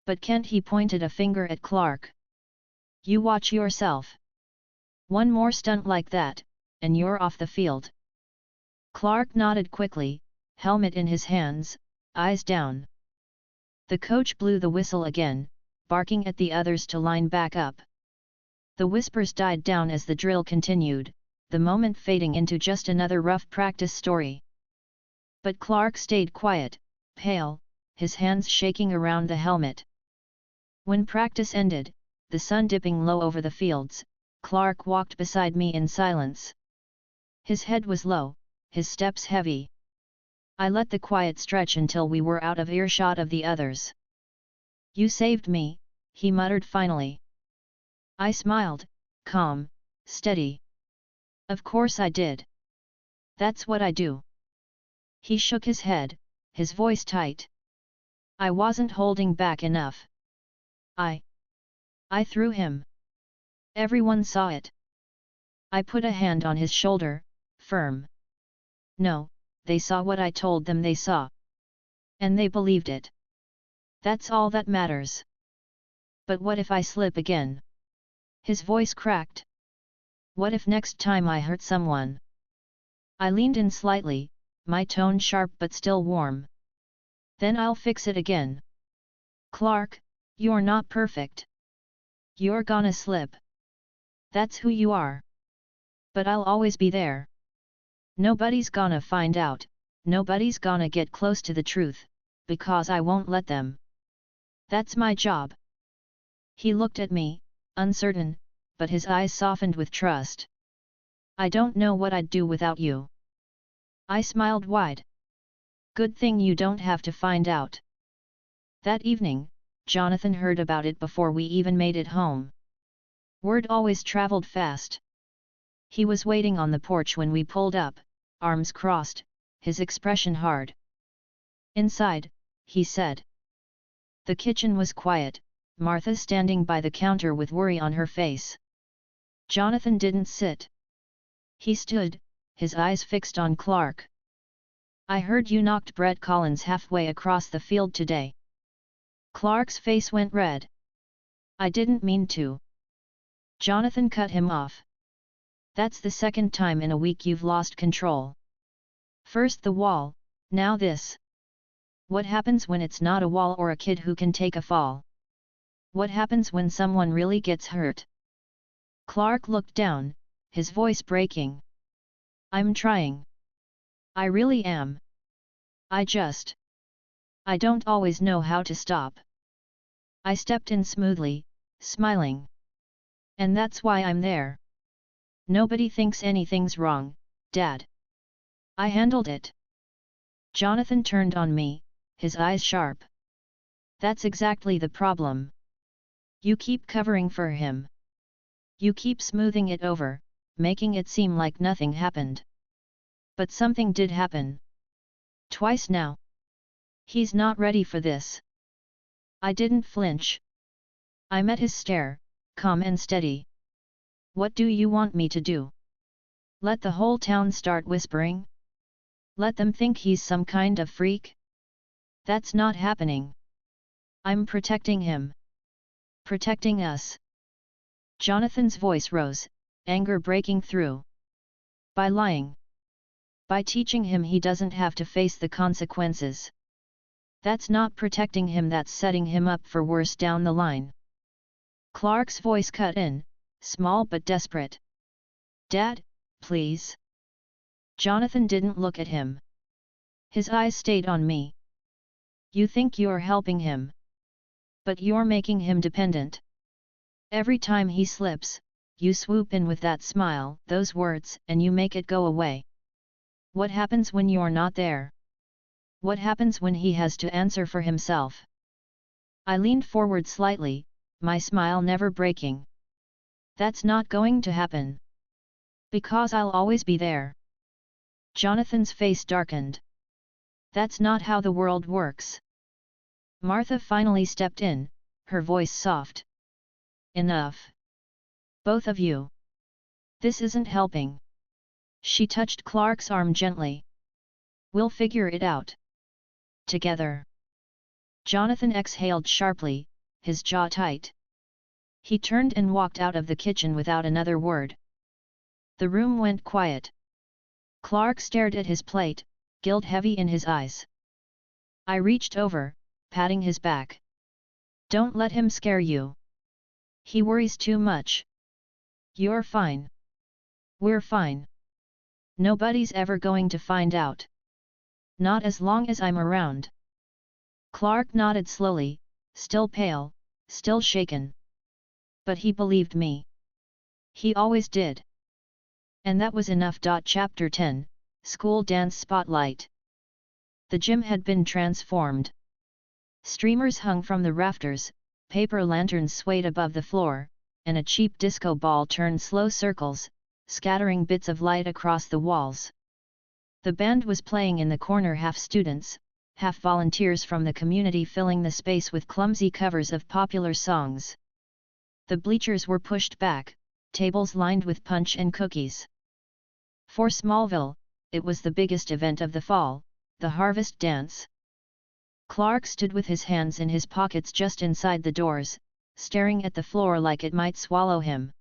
But can't," he pointed a finger at Clark. "You watch yourself. One more stunt like that, and you're off the field." Clark nodded quickly, helmet in his hands, eyes down. The coach blew the whistle again, barking at the others to line back up. The whispers died down as the drill continued, the moment fading into just another rough practice story. But Clark stayed quiet, pale, his hands shaking around the helmet. When practice ended, the sun dipping low over the fields, Clark walked beside me in silence. His head was low, his steps heavy. I let the quiet stretch until we were out of earshot of the others. "You saved me," he muttered finally. I smiled, calm, steady. "Of course I did. That's what I do." He shook his head, his voice tight. "I wasn't holding back enough. I threw him. Everyone saw it." I put a hand on his shoulder, firm. "No, they saw what I told them they saw. And they believed it. That's all that matters." "But what if I slip again?" His voice cracked. "What if next time I hurt someone?" I leaned in slightly, my tone sharp but still warm. "Then I'll fix it again. Clark, you're not perfect. You're gonna slip. That's who you are. But I'll always be there. Nobody's gonna find out, nobody's gonna get close to the truth, because I won't let them. That's my job." He looked at me, uncertain, but his eyes softened with trust. "I don't know what I'd do without you." I smiled wide. "Good thing you don't have to find out." That evening, Jonathan heard about it before we even made it home. Word always traveled fast. He was waiting on the porch when we pulled up, arms crossed, his expression hard. "Inside," he said. The kitchen was quiet, Martha standing by the counter with worry on her face. Jonathan didn't sit. He stood, his eyes fixed on Clark. "I heard you knocked Brett Collins halfway across the field today." Clark's face went red. "I didn't mean to." Jonathan cut him off. "That's the second time in a week you've lost control. First the wall, now this. What happens when it's not a wall or a kid who can take a fall? What happens when someone really gets hurt?" Clark looked down, his voice breaking. "I'm trying. I really am. I don't always know how to stop." I stepped in smoothly, smiling. "And that's why I'm there. Nobody thinks anything's wrong, Dad. I handled it." Jonathan turned on me, his eyes sharp. "That's exactly the problem. You keep covering for him. You keep smoothing it over, making it seem like nothing happened. But something did happen. Twice now. He's not ready for this." I didn't flinch. I met his stare, calm and steady. What do you want me to do? Let the whole town start whispering? Let them think he's some kind of freak? That's not happening. I'm protecting him. Protecting us. Jonathan's voice rose, anger breaking through. By lying. By teaching him he doesn't have to face the consequences. That's not protecting him, that's setting him up for worse down the line. Clark's voice cut in, small but desperate. Dad, please. Jonathan didn't look at him. His eyes stayed on me. You think you're helping him. But you're making him dependent. Every time he slips, you swoop in with that smile, those words, and you make it go away. What happens when you're not there? What happens when he has to answer for himself? I leaned forward slightly, my smile never breaking. That's not going to happen. Because I'll always be there. Jonathan's face darkened. That's not how the world works. Martha finally stepped in, her voice soft. Enough. Both of you. This isn't helping. She touched Clark's arm gently. We'll figure it out. Together. Jonathan exhaled sharply, his jaw tight. He turned and walked out of the kitchen without another word. The room went quiet. Clark stared at his plate, guilt heavy in his eyes. I reached over, patting his back. Don't let him scare you. He worries too much. You're fine. We're fine. Nobody's ever going to find out. Not as long as I'm around. Clark nodded slowly, still pale, still shaken. But he believed me. He always did. And that was enough. Chapter 10, School Dance Spotlight. The gym had been transformed. Streamers hung from the rafters, paper lanterns swayed above the floor, and a cheap disco ball turned slow circles, scattering bits of light across the walls. The band was playing in the corner, half students, half volunteers from the community filling the space with clumsy covers of popular songs. The bleachers were pushed back, tables lined with punch and cookies. For Smallville, it was the biggest event of the fall, the Harvest Dance. Clark stood with his hands in his pockets just inside the doors, staring at the floor like it might swallow him.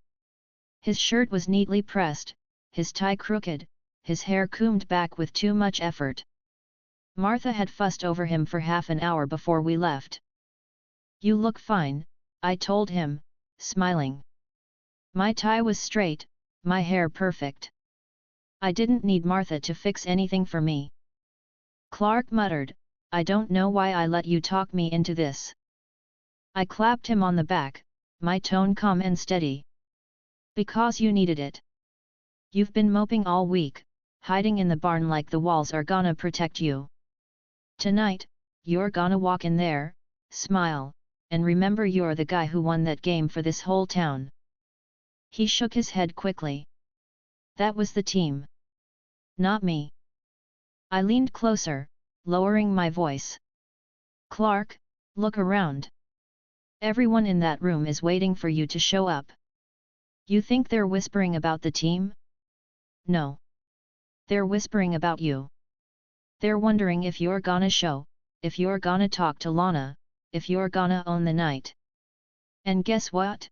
His shirt was neatly pressed, his tie crooked, his hair combed back with too much effort. Martha had fussed over him for half an hour before we left. You look fine, I told him, smiling. My tie was straight, my hair perfect. I didn't need Martha to fix anything for me. Clark muttered, I don't know why I let you talk me into this. I clapped him on the back, my tone calm and steady. Because you needed it. You've been moping all week, hiding in the barn like the walls are gonna protect you. Tonight, you're gonna walk in there, smile, and remember you're the guy who won that game for this whole town. He shook his head quickly. That was the team. Not me. I leaned closer, lowering my voice. Clark, look around. Everyone in that room is waiting for you to show up. You think they're whispering about the team? No. They're whispering about you. They're wondering if you're gonna show, if you're gonna talk to Lana, if you're gonna own the night. And guess what?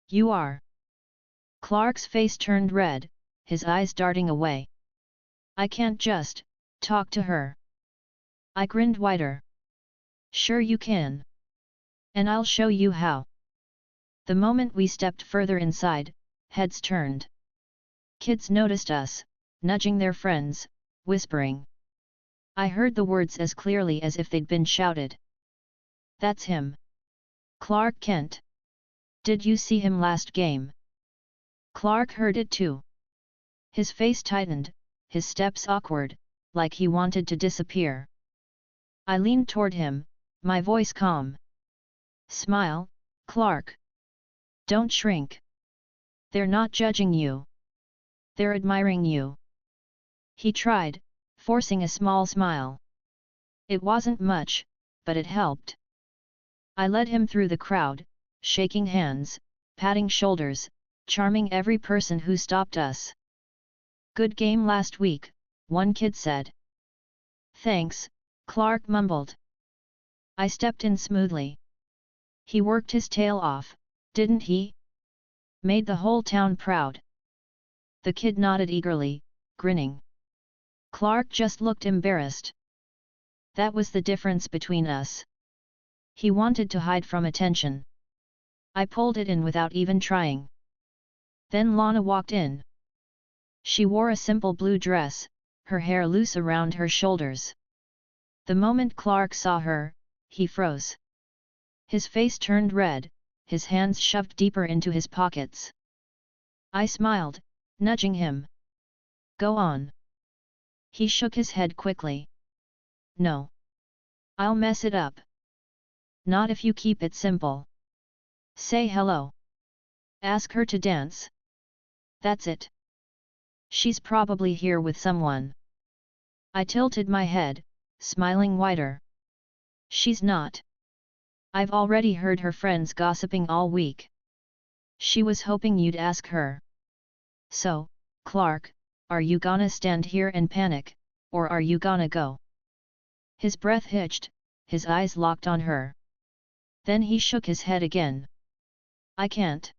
You are. Clark's face turned red, his eyes darting away. I can't just talk to her. I grinned wider. Sure you can. And I'll show you how. The moment we stepped further inside, heads turned. Kids noticed us, nudging their friends, whispering. I heard the words as clearly as if they'd been shouted. That's him. Clark Kent. Did you see him last game? Clark heard it too. His face tightened, his steps awkward, like he wanted to disappear. I leaned toward him, my voice calm. Smile, Clark. Don't shrink. They're not judging you. They're admiring you. He tried, forcing a small smile. It wasn't much, but it helped. I led him through the crowd, shaking hands, patting shoulders, charming every person who stopped us. "Good game last week," one kid said. "Thanks," Clark mumbled. I stepped in smoothly. "He worked his tail off, didn't he? Made the whole town proud." The kid nodded eagerly, grinning. Clark just looked embarrassed. That was the difference between us. He wanted to hide from attention. I pulled it in without even trying. Then Lana walked in. She wore a simple blue dress, her hair loose around her shoulders. The moment Clark saw her, he froze. His face turned red, his hands shoved deeper into his pockets. I smiled, nudging him. "Go on." He shook his head quickly. "No. I'll mess it up." "Not if you keep it simple. Say hello. Ask her to dance. That's it. She's probably here with someone." I tilted my head, smiling wider. "She's not. I've already heard her friends gossiping all week. She was hoping you'd ask her. So, Clark, are you gonna stand here and panic, or are you gonna go?" His breath hitched, his eyes locked on her. Then he shook his head again. "I can't."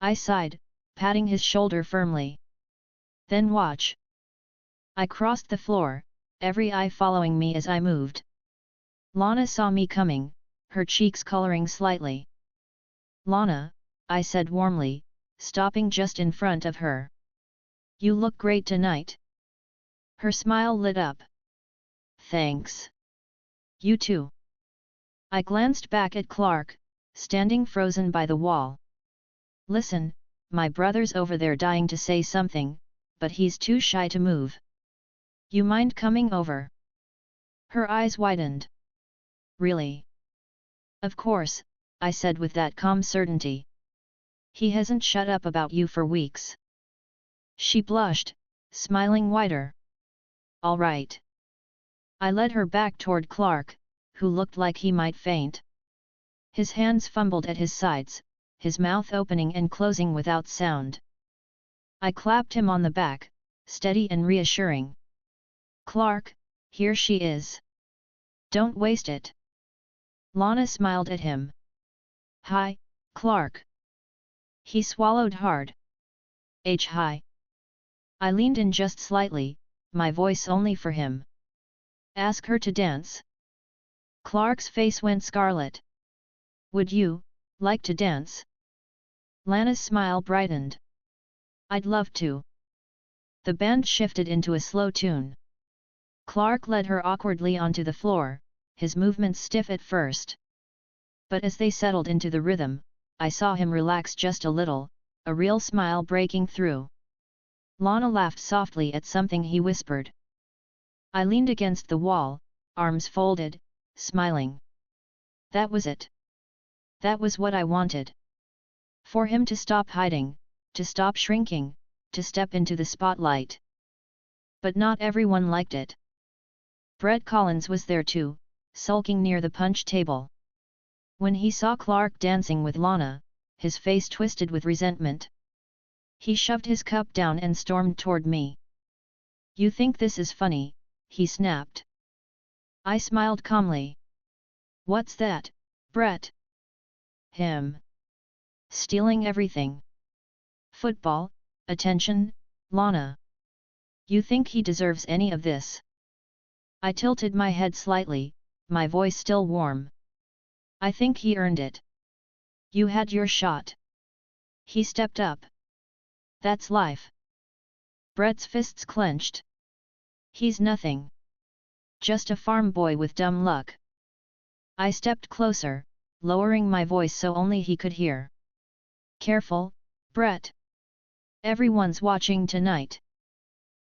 I sighed, patting his shoulder firmly. "Then watch." I crossed the floor, every eye following me as I moved. Lana saw me coming, her cheeks coloring slightly. "Lana," I said warmly, stopping just in front of her. "You look great tonight." Her smile lit up. "Thanks. You too." I glanced back at Clark, standing frozen by the wall. "Listen, my brother's over there dying to say something, but he's too shy to move. You mind coming over?" Her eyes widened. "Really?" "Of course," I said with that calm certainty. "He hasn't shut up about you for weeks." She blushed, smiling wider. "All right." I led her back toward Clark, who looked like he might faint. His hands fumbled at his sides, his mouth opening and closing without sound. I clapped him on the back, steady and reassuring. "Clark, here she is. Don't waste it." Lana smiled at him. "Hi, Clark." He swallowed hard. Hi." I leaned in just slightly, my voice only for him. "Ask her to dance." Clark's face went scarlet. "Would you like to dance?" Lana's smile brightened. "I'd love to." The band shifted into a slow tune. Clark led her awkwardly onto the floor, his movements stiff at first. But as they settled into the rhythm, I saw him relax just a little, a real smile breaking through. Lana laughed softly at something he whispered. I leaned against the wall, arms folded, smiling. That was it. That was what I wanted. For him to stop hiding, to stop shrinking, to step into the spotlight. But not everyone liked it. Brett Collins was there too, sulking near the punch table. When he saw Clark dancing with Lana, his face twisted with resentment. He shoved his cup down and stormed toward me. "You think this is funny?" he snapped. I smiled calmly. "What's that, Brett?" "Him. Stealing everything. Football, attention, Lana. You think he deserves any of this?" I tilted my head slightly, my voice still warm. "I think he earned it. You had your shot." He stepped up. "That's life." Brett's fists clenched. "He's nothing. Just a farm boy with dumb luck." I stepped closer, lowering my voice so only he could hear. "Careful, Brett. Everyone's watching tonight.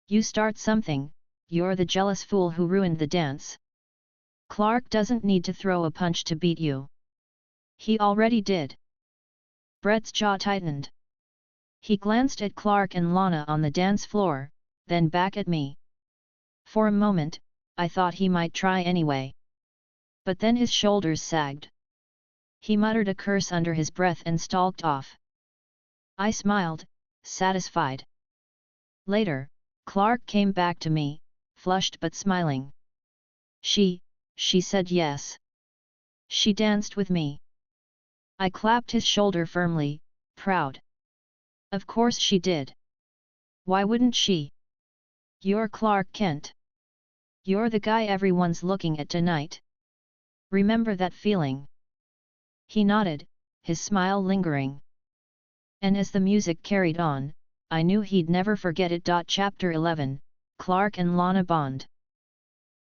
You start something, you're the jealous fool who ruined the dance. Clark doesn't need to throw a punch to beat you. He already did." Brett's jaw tightened. He glanced at Clark and Lana on the dance floor, then back at me. For a moment, I thought he might try anyway. But then his shoulders sagged. He muttered a curse under his breath and stalked off. I smiled, satisfied. Later, Clark came back to me, flushed but smiling. She said yes. She danced with me. I clapped his shoulder firmly, proud. Of course she did. Why wouldn't she? You're Clark Kent. You're the guy everyone's looking at tonight. Remember that feeling? He nodded, his smile lingering. And as the music carried on, I knew he'd never forget it. Chapter 11, Clark and Lana Bond.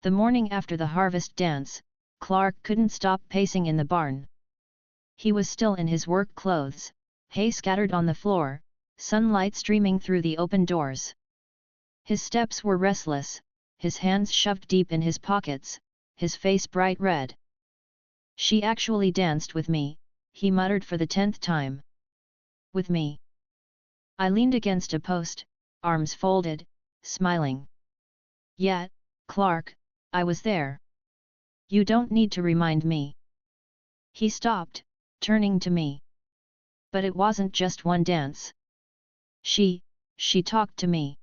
The morning after the harvest dance, Clark couldn't stop pacing in the barn. He was still in his work clothes, hay scattered on the floor, sunlight streaming through the open doors. His steps were restless, his hands shoved deep in his pockets, his face bright red. She actually danced with me, he muttered for the 10th time. With me. I leaned against a post, arms folded, smiling. Yeah, Clark, I was there. You don't need to remind me. He stopped, turning to me. But it wasn't just one dance. She talked to me.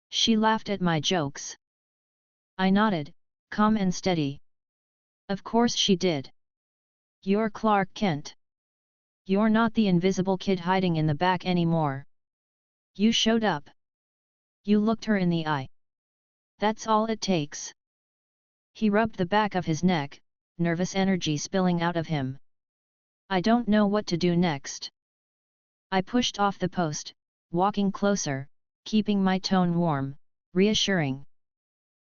She laughed at my jokes. I nodded, calm and steady. Of course she did. You're Clark Kent. You're not the invisible kid hiding in the back anymore. You showed up. You looked her in the eye. That's all it takes. He rubbed the back of his neck, nervous energy spilling out of him. I don't know what to do next. I pushed off the post, walking closer, keeping my tone warm, reassuring.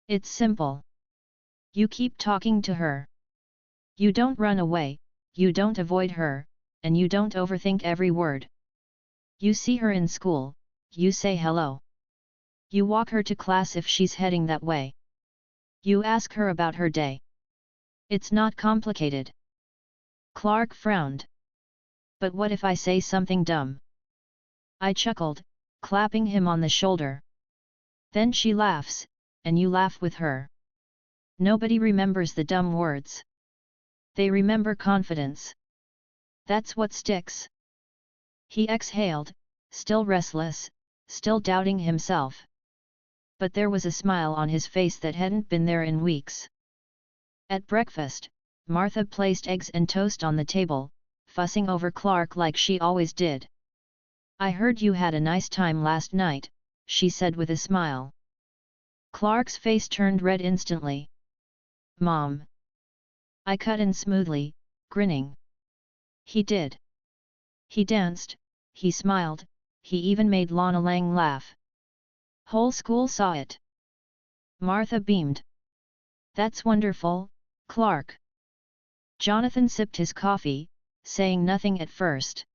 It's simple. You keep talking to her. You don't run away, you don't avoid her, and you don't overthink every word. You see her in school, you say hello. You walk her to class if she's heading that way. You ask her about her day. It's not complicated. Clark frowned. But what if I say something dumb? I chuckled, clapping him on the shoulder. Then she laughs, and you laugh with her. Nobody remembers the dumb words. They remember confidence. That's what sticks. He exhaled, still restless, still doubting himself. But there was a smile on his face that hadn't been there in weeks. At breakfast, Martha placed eggs and toast on the table, fussing over Clark like she always did. I heard you had a nice time last night, she said with a smile. Clark's face turned red instantly. Mom. I cut in smoothly, grinning. He did. He danced, he smiled, he even made Lana Lang laugh. Whole school saw it. Martha beamed. That's wonderful, Clark. Jonathan sipped his coffee, saying nothing at first.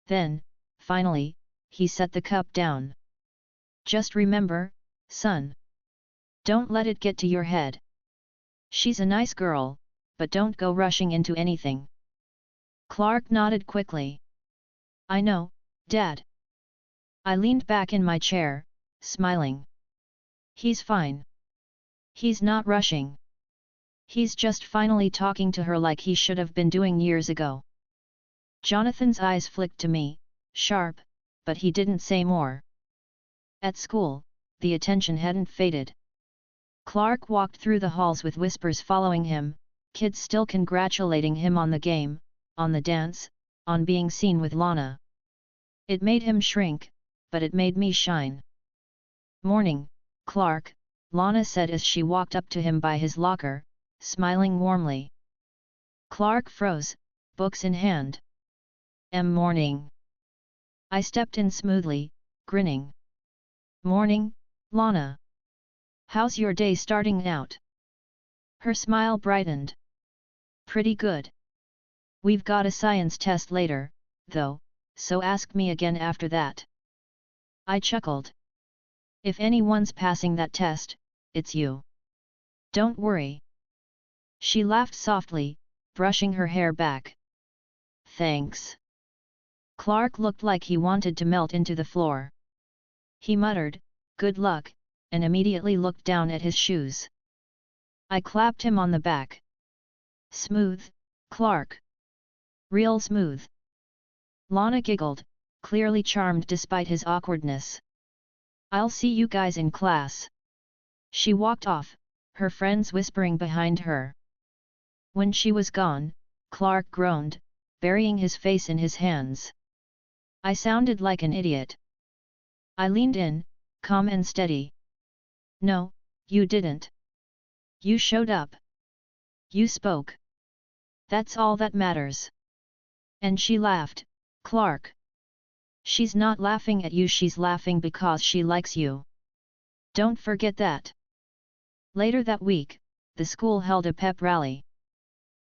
Then, finally, he set the cup down. Just remember, son. Don't let it get to your head. She's a nice girl, but don't go rushing into anything. Clark nodded quickly. I know, Dad. I leaned back in my chair, smiling. He's fine. He's not rushing. He's just finally talking to her like he should have been doing years ago. Jonathan's eyes flicked to me, sharp, but he didn't say more. At school, the attention hadn't faded. Clark walked through the halls with whispers following him, kids still congratulating him on the game, on the dance, on being seen with Lana. It made him shrink, but it made me shine. Morning, Clark, Lana said as she walked up to him by his locker, smiling warmly. Clark froze, books in hand. Morning. I stepped in smoothly, grinning. Morning, Lana. How's your day starting out? Her smile brightened. Pretty good. We've got a science test later, though, so ask me again after that. I chuckled. If anyone's passing that test, it's you. Don't worry. She laughed softly, brushing her hair back. Thanks. Clark looked like he wanted to melt into the floor. He muttered, good luck, and immediately looked down at his shoes. I clapped him on the back. Smooth, Clark. Real smooth. Lana giggled, clearly charmed despite his awkwardness. I'll see you guys in class. She walked off, her friends whispering behind her. When she was gone, Clark groaned, burying his face in his hands. I sounded like an idiot. I leaned in, calm and steady. No, you didn't. You showed up. You spoke. That's all that matters. And she laughed, Clark. She's not laughing at you, she's laughing because she likes you. Don't forget that. Later that week, the school held a pep rally.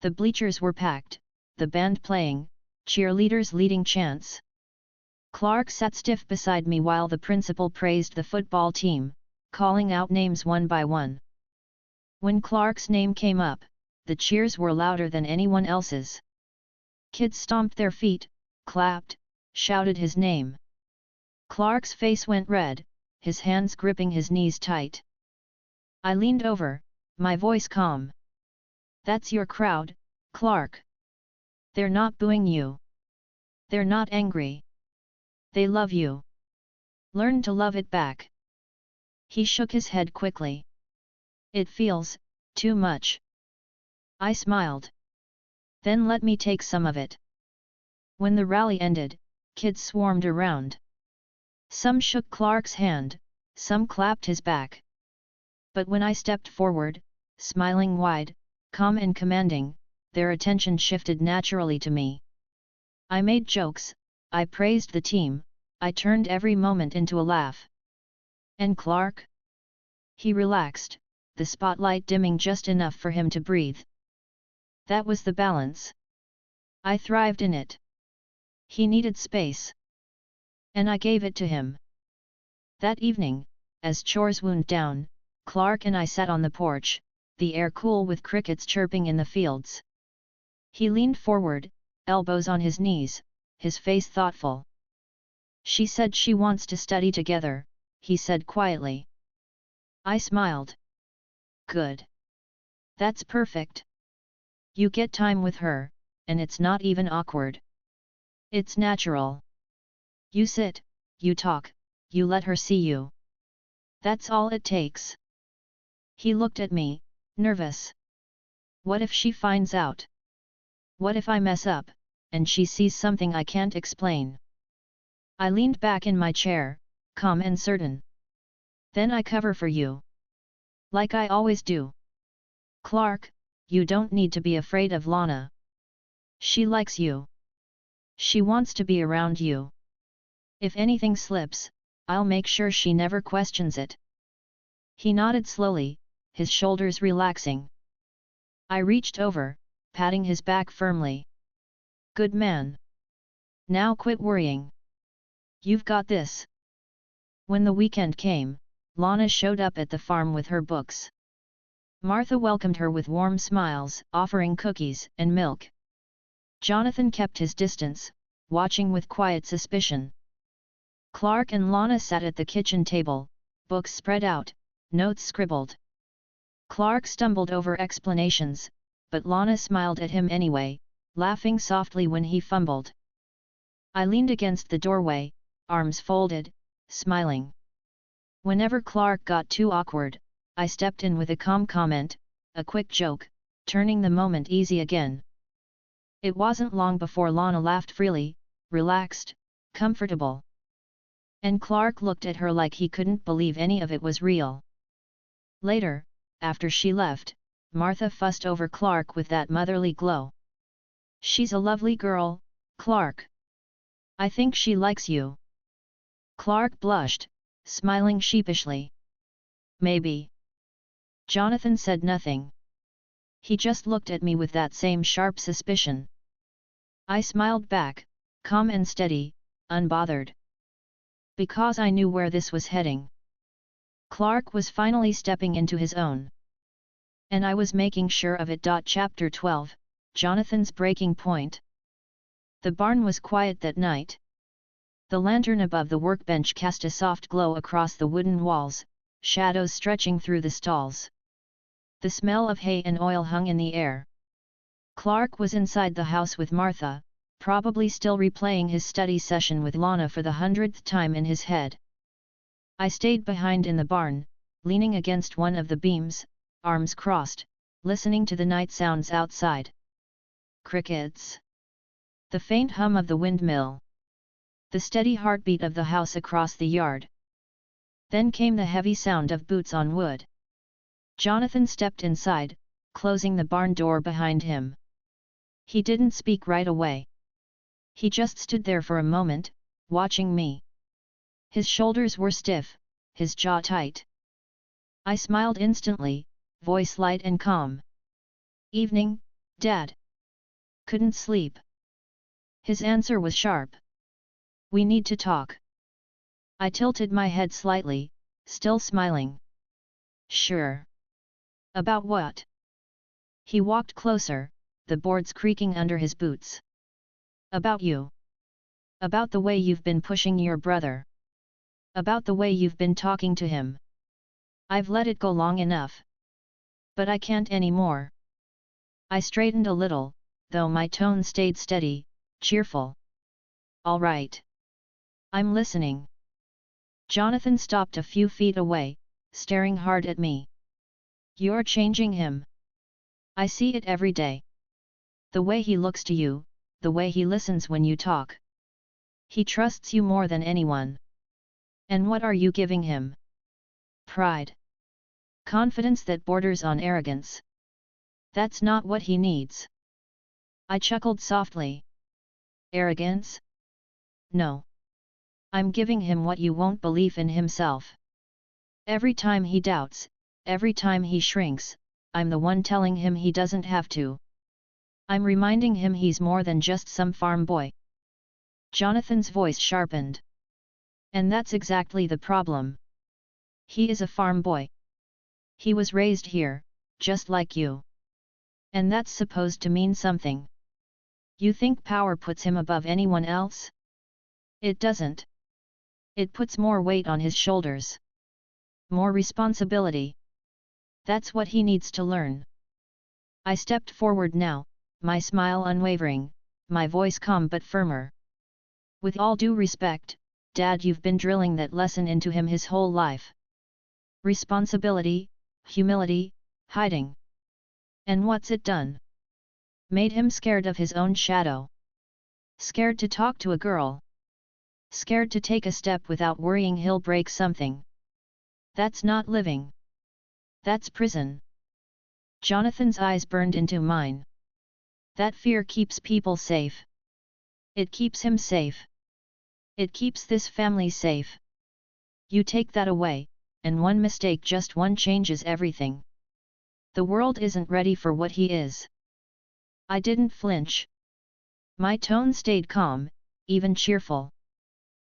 The bleachers were packed, the band playing, cheerleaders leading chants. Clark sat stiff beside me while the principal praised the football team, calling out names one by one. When Clark's name came up, the cheers were louder than anyone else's. Kids stomped their feet, clapped, shouted his name. Clark's face went red, his hands gripping his knees tight. I leaned over, my voice calm. That's your crowd, Clark. They're not booing you. They're not angry. They love you. Learn to love it back. He shook his head quickly. It feels too much. I smiled. Then let me take some of it. When the rally ended, kids swarmed around. Some shook Clark's hand, some clapped his back. But when I stepped forward, smiling wide, calm and commanding, their attention shifted naturally to me. I made jokes, I praised the team, I turned every moment into a laugh. And Clark? He relaxed, the spotlight dimming just enough for him to breathe. That was the balance. I thrived in it. He needed space. And I gave it to him. That evening, as chores wound down, Clark and I sat on the porch, the air cool with crickets chirping in the fields. He leaned forward, elbows on his knees, his face thoughtful. She said she wants to study together, he said quietly. I smiled. Good. That's perfect. You get time with her, and it's not even awkward. It's natural. You sit, you talk, you let her see you. That's all it takes. He looked at me, nervous. What if she finds out? What if I mess up, and she sees something I can't explain? I leaned back in my chair, calm and certain. Then I cover for you. Like I always do. Clark, you don't need to be afraid of Lana. She likes you. She wants to be around you. If anything slips, I'll make sure she never questions it. He nodded slowly, his shoulders relaxing. I reached over, patting his back firmly. Good man. Now quit worrying. You've got this. When the weekend came, Lana showed up at the farm with her books. Martha welcomed her with warm smiles, offering cookies and milk. Jonathan kept his distance, watching with quiet suspicion. Clark and Lana sat at the kitchen table, books spread out, notes scribbled. Clark stumbled over explanations, but Lana smiled at him anyway, laughing softly when he fumbled. I leaned against the doorway, arms folded, smiling. Whenever Clark got too awkward, I stepped in with a calm comment, a quick joke, turning the moment easy again. It wasn't long before Lana laughed freely, relaxed, comfortable. And Clark looked at her like he couldn't believe any of it was real. Later, after she left, Martha fussed over Clark with that motherly glow. She's a lovely girl, Clark. I think she likes you. Clark blushed, smiling sheepishly. Maybe. Jonathan said nothing. He just looked at me with that same sharp suspicion. I smiled back, calm and steady, unbothered. Because I knew where this was heading. Clark was finally stepping into his own. And I was making sure of it. Chapter 12, Jonathan's breaking point. The barn was quiet that night. The lantern above the workbench cast a soft glow across the wooden walls, shadows stretching through the stalls. The smell of hay and oil hung in the air. Clark was inside the house with Martha, probably still replaying his study session with Lana for the 100th time in his head. I stayed behind in the barn, leaning against one of the beams, arms crossed, listening to the night sounds outside. Crickets. The faint hum of the windmill. The steady heartbeat of the house across the yard. Then came the heavy sound of boots on wood. Jonathan stepped inside, closing the barn door behind him. He didn't speak right away. He just stood there for a moment, watching me. His shoulders were stiff, his jaw tight. I smiled instantly, voice light and calm. "Evening, Dad." "Couldn't sleep." His answer was sharp. "We need to talk." I tilted my head slightly, still smiling. "Sure." "About what?" He walked closer, the boards creaking under his boots. "About you. About the way you've been pushing your brother. About the way you've been talking to him. I've let it go long enough. But I can't anymore." I straightened a little, though my tone stayed steady, cheerful. "All right. I'm listening." Jonathan stopped a few feet away, staring hard at me. "You're changing him. I see it every day. The way he looks to you, the way he listens when you talk. He trusts you more than anyone. And what are you giving him? Pride. Confidence that borders on arrogance. That's not what he needs." I chuckled softly. "Arrogance? No. I'm giving him what you won't believe in himself. Every time he doubts, every time he shrinks, I'm the one telling him he doesn't have to. I'm reminding him he's more than just some farm boy." Jonathan's voice sharpened. "And that's exactly the problem. He is a farm boy. He was raised here, just like you. And that's supposed to mean something. You think power puts him above anyone else? It doesn't. It puts more weight on his shoulders. More responsibility. That's what he needs to learn." I stepped forward now, my smile unwavering, my voice calm but firmer. "With all due respect, Dad, you've been drilling that lesson into him his whole life. Responsibility, humility, hiding. And what's it done? Made him scared of his own shadow. Scared to talk to a girl. Scared to take a step without worrying he'll break something. That's not living. That's prison." Jonathan's eyes burned into mine. "That fear keeps people safe. It keeps him safe. It keeps this family safe. You take that away, and one mistake, just one, changes everything. The world isn't ready for what he is." I didn't flinch. My tone stayed calm, even cheerful.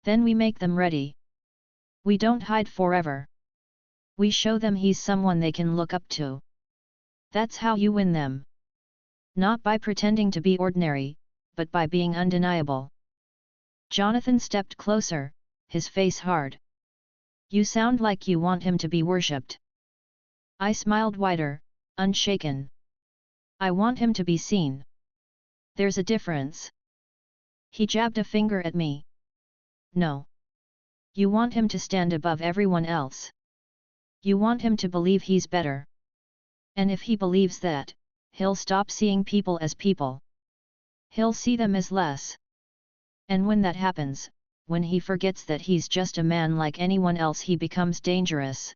"Then we make them ready. We don't hide forever. We show them he's someone they can look up to. That's how you win them. Not by pretending to be ordinary, but by being undeniable." Jonathan stepped closer, his face hard. "You sound like you want him to be worshipped." I smiled wider, unshaken. "I want him to be seen. There's a difference." He jabbed a finger at me. "No. You want him to stand above everyone else. You want him to believe he's better. And if he believes that, he'll stop seeing people as people. He'll see them as less. And when that happens, when he forgets that he's just a man like anyone else, he becomes dangerous."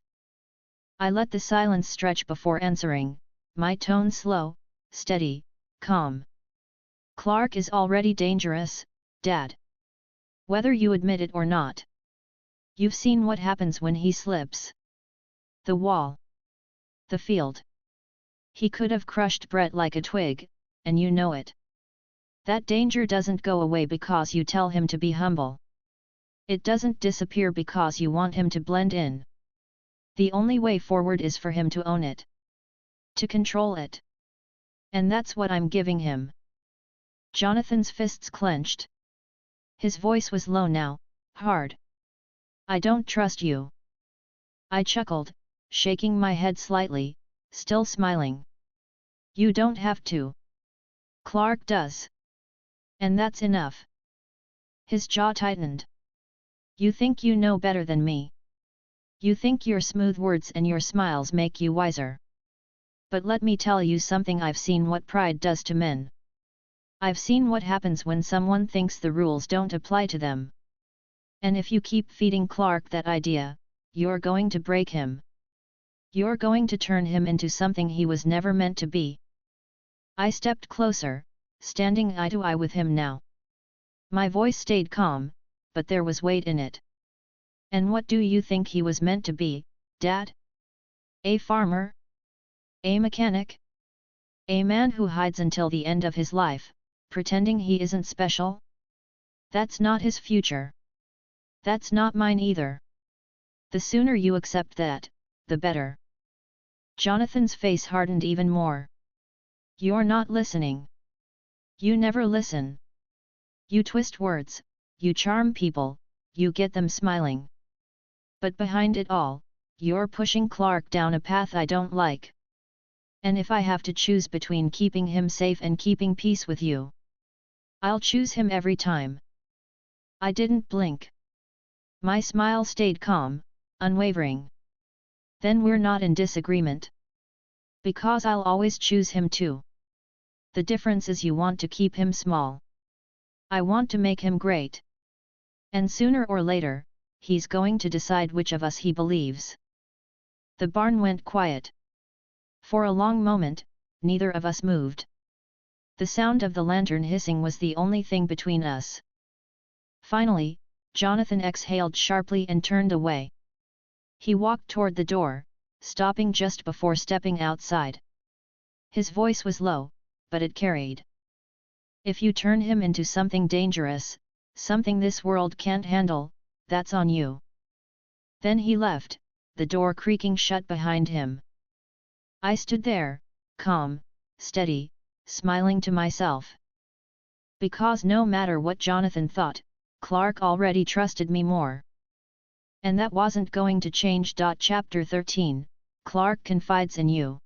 I let the silence stretch before answering, my tone slow, steady, calm. "Clark is already dangerous, Dad. Whether you admit it or not. You've seen what happens when he slips. The wall. The field. He could have crushed Brett like a twig, and you know it. That danger doesn't go away because you tell him to be humble. It doesn't disappear because you want him to blend in. The only way forward is for him to own it. To control it. And that's what I'm giving him." Jonathan's fists clenched. His voice was low now, hard. "I don't trust you." I chuckled, shaking my head slightly, still smiling. "You don't have to. Clark does. And that's enough. His jaw tightened. You think you know better than me. You think your smooth words and your smiles make you wiser. But let me tell you something, I've seen what pride does to men. I've seen what happens when someone thinks the rules don't apply to them. And if you keep feeding Clark that idea, you're going to break him. You're going to turn him into something he was never meant to be. I stepped closer, standing eye to eye with him now. My voice stayed calm, but there was weight in it. And what do you think he was meant to be, Dad? A farmer? A mechanic? A man who hides until the end of his life, pretending he isn't special? That's not his future. That's not mine either. The sooner you accept that, the better. Jonathan's face hardened even more. You're not listening. You never listen. You twist words, you charm people, you get them smiling. But behind it all, you're pushing Clark down a path I don't like. And if I have to choose between keeping him safe and keeping peace with you, I'll choose him every time. I didn't blink. My smile stayed calm, unwavering. Then we're not in disagreement. Because I'll always choose him too. The difference is you want to keep him small. I want to make him great. And sooner or later, he's going to decide which of us he believes. The barn went quiet. For a long moment, neither of us moved. The sound of the lantern hissing was the only thing between us. Finally, Jonathan exhaled sharply and turned away. He walked toward the door, stopping just before stepping outside. His voice was low, but it carried. If you turn him into something dangerous, something this world can't handle, that's on you. Then he left, the door creaking shut behind him. I stood there, calm, steady, smiling to myself. Because no matter what Jonathan thought, Clark already trusted me more. And that wasn't going to change. Chapter 13, Clark Confides in You.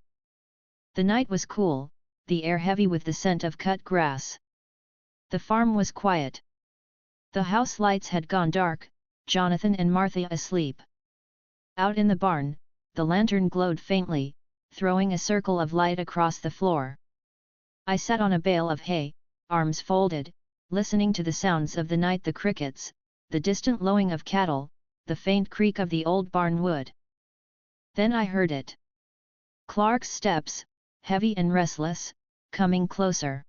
The night was cool, the air heavy with the scent of cut grass. The farm was quiet. The house lights had gone dark, Jonathan and Martha asleep. Out in the barn, the lantern glowed faintly, throwing a circle of light across the floor. I sat on a bale of hay, arms folded, listening to the sounds of the night, the crickets, the distant lowing of cattle, the faint creak of the old barn wood. Then I heard it. Clark's steps, heavy and restless, coming closer.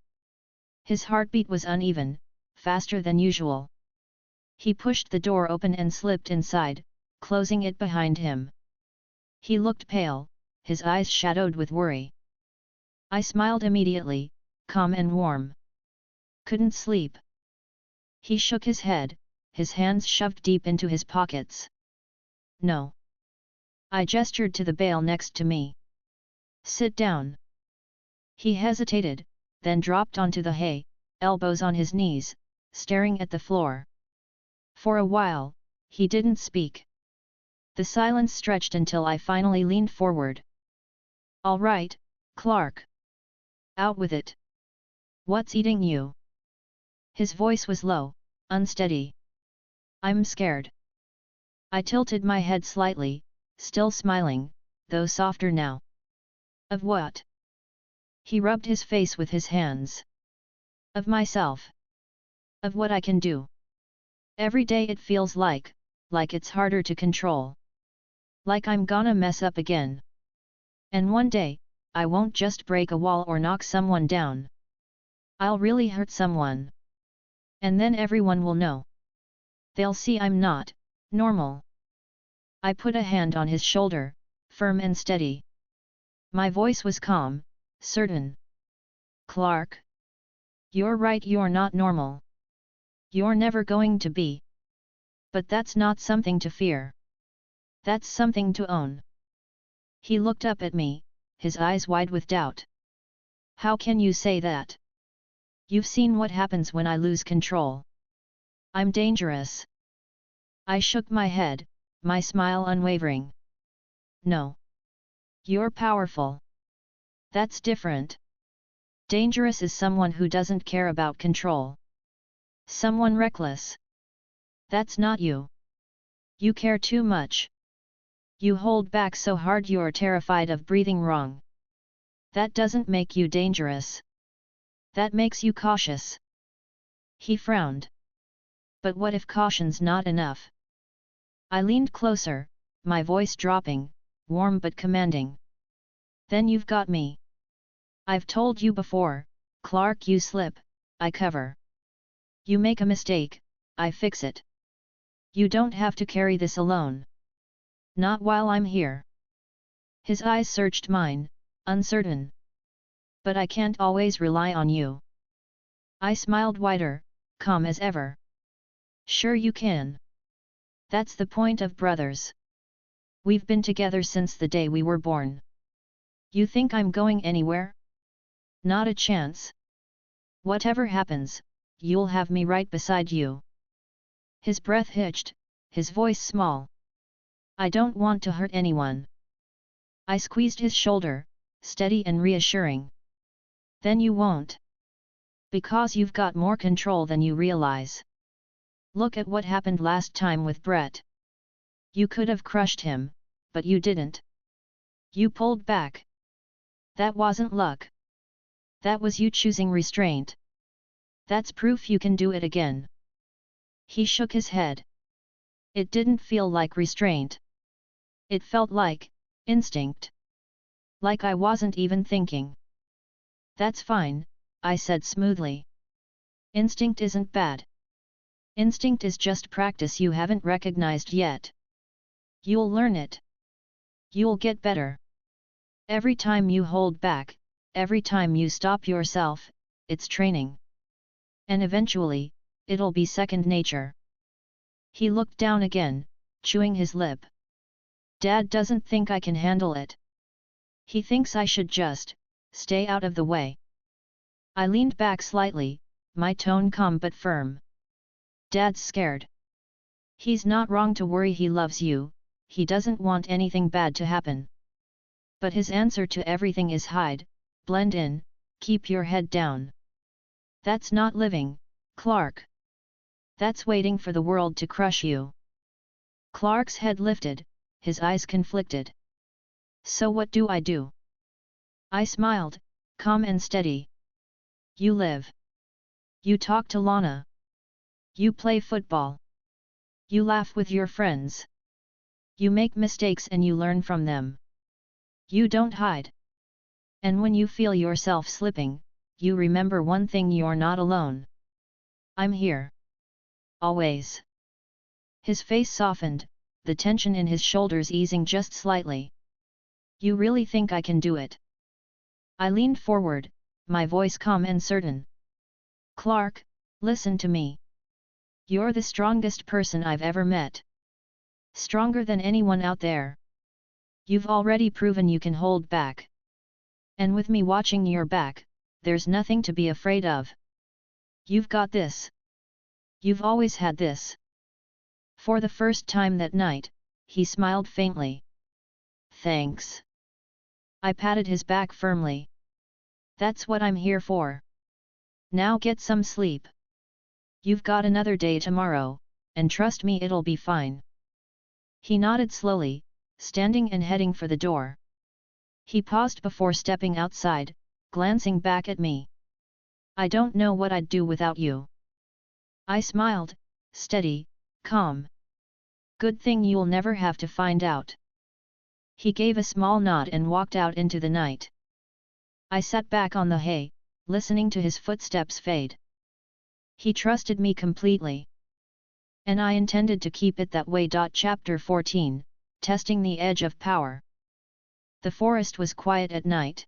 His heartbeat was uneven, faster than usual. He pushed the door open and slipped inside, closing it behind him. He looked pale, his eyes shadowed with worry. I smiled immediately, calm and warm. Couldn't sleep. He shook his head, his hands shoved deep into his pockets. No. I gestured to the bale next to me. Sit down. He hesitated, then dropped onto the hay, elbows on his knees, staring at the floor. For a while, he didn't speak. The silence stretched until I finally leaned forward. All right, Clark. Out with it. What's eating you? His voice was low, unsteady. I'm scared. I tilted my head slightly, still smiling, though softer now. Of what? He rubbed his face with his hands. Of myself. Of what I can do. Every day it feels like it's harder to control. Like I'm gonna mess up again. And one day, I won't just break a wall or knock someone down. I'll really hurt someone. And then everyone will know. They'll see I'm not normal. I put a hand on his shoulder, firm and steady. My voice was calm, certain. Clark. You're right, you're not normal. You're never going to be. But that's not something to fear. That's something to own. He looked up at me, his eyes wide with doubt. How can you say that? You've seen what happens when I lose control. I'm dangerous. I shook my head, my smile unwavering. No. You're powerful. That's different. Dangerous is someone who doesn't care about control. Someone reckless. That's not you. You care too much. You hold back so hard you're terrified of breathing wrong. That doesn't make you dangerous. That makes you cautious. He frowned. But what if caution's not enough? I leaned closer, my voice dropping, warm but commanding. Then you've got me. I've told you before, Clark, you slip, I cover. You make a mistake, I fix it. You don't have to carry this alone. Not while I'm here. His eyes searched mine, uncertain. But I can't always rely on you. I smiled wider, calm as ever. Sure you can. That's the point of brothers. We've been together since the day we were born. You think I'm going anywhere? Not a chance. Whatever happens, you'll have me right beside you. His breath hitched, his voice small. I don't want to hurt anyone. I squeezed his shoulder, steady and reassuring. Then you won't. Because you've got more control than you realize. Look at what happened last time with Brett. You could have crushed him, but you didn't. You pulled back. That wasn't luck. That was you choosing restraint. That's proof you can do it again. He shook his head. It didn't feel like restraint. It felt like instinct. Like I wasn't even thinking. That's fine, I said smoothly. Instinct isn't bad. Instinct is just practice you haven't recognized yet. You'll learn it. You'll get better. Every time you hold back, every time you stop yourself, it's training. And eventually, it'll be second nature. He looked down again, chewing his lip. Dad doesn't think I can handle it. He thinks I should just stay out of the way. I leaned back slightly, my tone calm but firm. Dad's scared. He's not wrong to worry. He loves you, he doesn't want anything bad to happen. But his answer to everything is hide, blend in, keep your head down. That's not living, Clark. That's waiting for the world to crush you. Clark's head lifted, his eyes conflicted. So what do I do? I smiled, calm and steady. You live. You talk to Lana. You play football. You laugh with your friends. You make mistakes and you learn from them. You don't hide. And when you feel yourself slipping, you remember one thing: you're not alone. I'm here. Always. His face softened, the tension in his shoulders easing just slightly. You really think I can do it? I leaned forward, my voice calm and certain. Clark, listen to me. You're the strongest person I've ever met. Stronger than anyone out there. You've already proven you can hold back. And with me watching your back, there's nothing to be afraid of. You've got this. You've always had this. For the first time that night, he smiled faintly. Thanks. I patted his back firmly. That's what I'm here for. Now get some sleep. You've got another day tomorrow, and trust me, it'll be fine. He nodded slowly, standing and heading for the door. He paused before stepping outside, glancing back at me. I don't know what I'd do without you. I smiled, steady, calm. Good thing you'll never have to find out. He gave a small nod and walked out into the night. I sat back on the hay, listening to his footsteps fade. He trusted me completely. And I intended to keep it that way. Chapter 14, Testing the Edge of Power. The forest was quiet at night.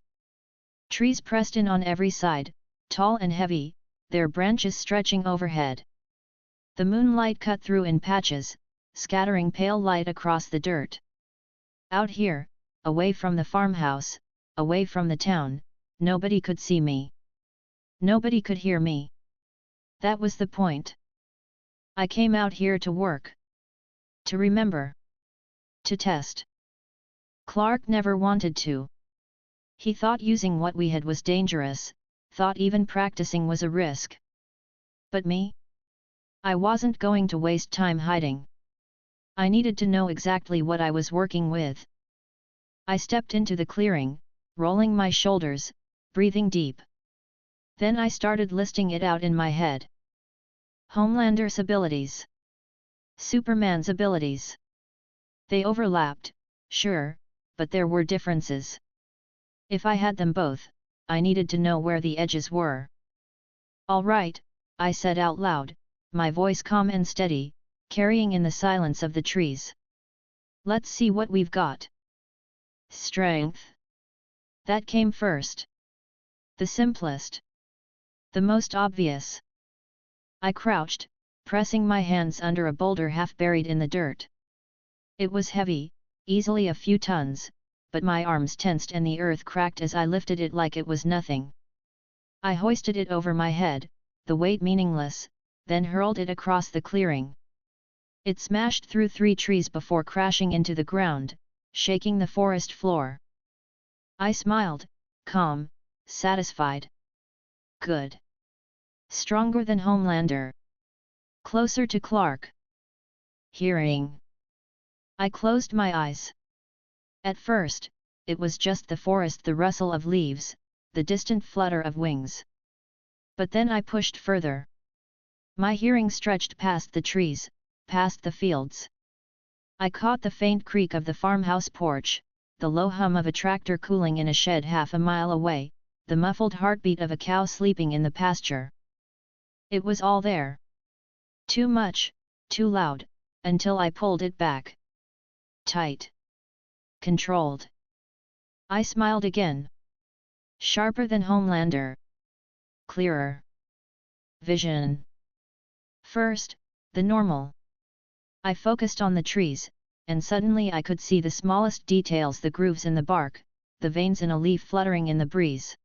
Trees pressed in on every side, tall and heavy, their branches stretching overhead. The moonlight cut through in patches, scattering pale light across the dirt. Out here, away from the farmhouse, away from the town, nobody could see me. Nobody could hear me. That was the point. I came out here to work. To remember. To test. Clark never wanted to. He thought using what we had was dangerous, thought even practicing was a risk. But me? I wasn't going to waste time hiding. I needed to know exactly what I was working with. I stepped into the clearing, rolling my shoulders, breathing deep. Then I started listing it out in my head. Homelander's abilities. Superman's abilities. They overlapped, sure, but there were differences. If I had them both, I needed to know where the edges were. All right, I said out loud, my voice calm and steady, carrying in the silence of the trees. Let's see what we've got. Strength. That came first. The simplest. The most obvious. I crouched, pressing my hands under a boulder half buried in the dirt. It was heavy, easily a few tons, but my arms tensed and the earth cracked as I lifted it like it was nothing. I hoisted it over my head, the weight meaningless, then hurled it across the clearing. It smashed through 3 trees before crashing into the ground, shaking the forest floor. I smiled, calm, satisfied. Good. Stronger than Homelander. Closer to Clark. Hearing. I closed my eyes. At first, it was just the forest, the rustle of leaves, the distant flutter of wings. But then I pushed further. My hearing stretched past the trees, past the fields. I caught the faint creak of the farmhouse porch, the low hum of a tractor cooling in a shed half a mile away, the muffled heartbeat of a cow sleeping in the pasture. It was all there. Too much, too loud, until I pulled it back. Tight. Controlled. I smiled again. Sharper than Homelander. Clearer. Vision. First, the normal. I focused on the trees, and suddenly I could see the smallest details, the grooves in the bark, the veins in a leaf fluttering in the breeze.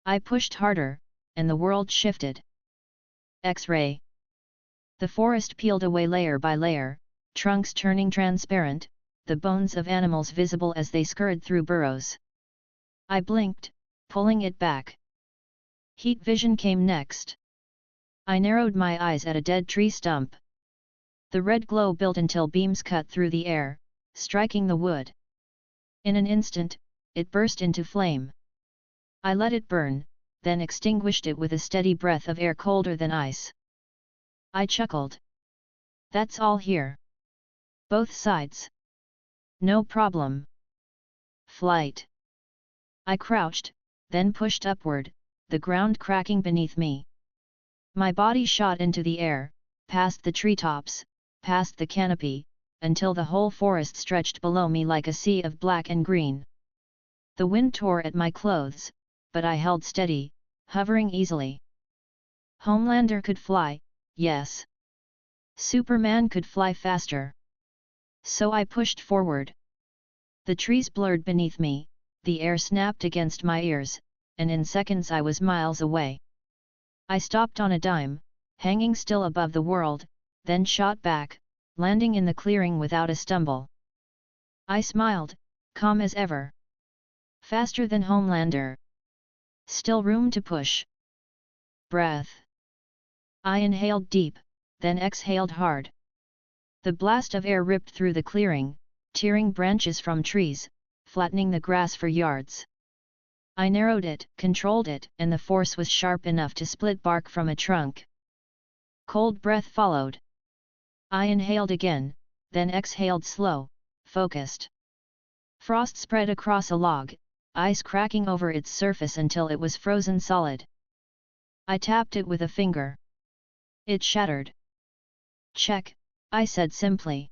I pushed harder, and the world shifted. X-ray. The forest peeled away layer by layer, trunks turning transparent, the bones of animals visible as they scurried through burrows. I blinked, pulling it back. Heat vision came next. I narrowed my eyes at a dead tree stump. The red glow built until beams cut through the air, striking the wood. In an instant, it burst into flame. I let it burn, then extinguished it with a steady breath of air colder than ice. I chuckled. That's all here. Both sides. No problem. Flight. I crouched, then pushed upward, the ground cracking beneath me. My body shot into the air, past the treetops, past the canopy, until the whole forest stretched below me like a sea of black and green. The wind tore at my clothes, but I held steady, hovering easily. Homelander could fly, yes. Superman could fly faster. So I pushed forward. The trees blurred beneath me, the air snapped against my ears, and in seconds I was miles away. I stopped on a dime, hanging still above the world, then shot back, landing in the clearing without a stumble. I smiled, calm as ever. Faster than Homelander. Still room to push. Breath. I inhaled deep, then exhaled hard. The blast of air ripped through the clearing, tearing branches from trees, flattening the grass for yards. I narrowed it, controlled it, and the force was sharp enough to split bark from a trunk. Cold breath followed. I inhaled again, then exhaled slow, focused. Frost spread across a log, ice cracking over its surface until it was frozen solid. I tapped it with a finger. It shattered. Check, I said simply.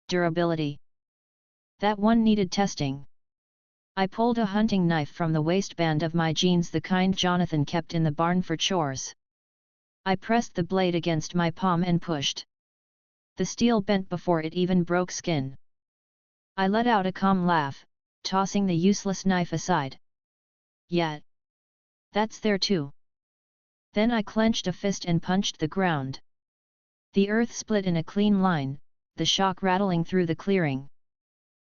Durability. That one needed testing. I pulled a hunting knife from the waistband of my jeans, the kind Jonathan kept in the barn for chores. I pressed the blade against my palm and pushed. The steel bent before it even broke skin. I let out a calm laugh, tossing the useless knife aside. Yet. That's there too. Then I clenched a fist and punched the ground. The earth split in a clean line, the shock rattling through the clearing.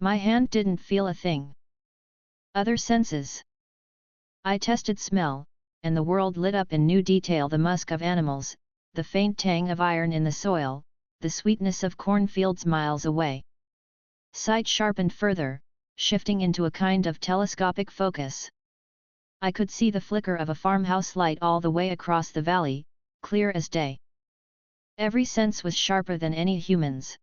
My hand didn't feel a thing. Other senses. I tested smell, and the world lit up in new detail, the musk of animals, the faint tang of iron in the soil, the sweetness of cornfields miles away. Sight sharpened further, shifting into a kind of telescopic focus. I could see the flicker of a farmhouse light all the way across the valley, clear as day. Every sense was sharper than any human's.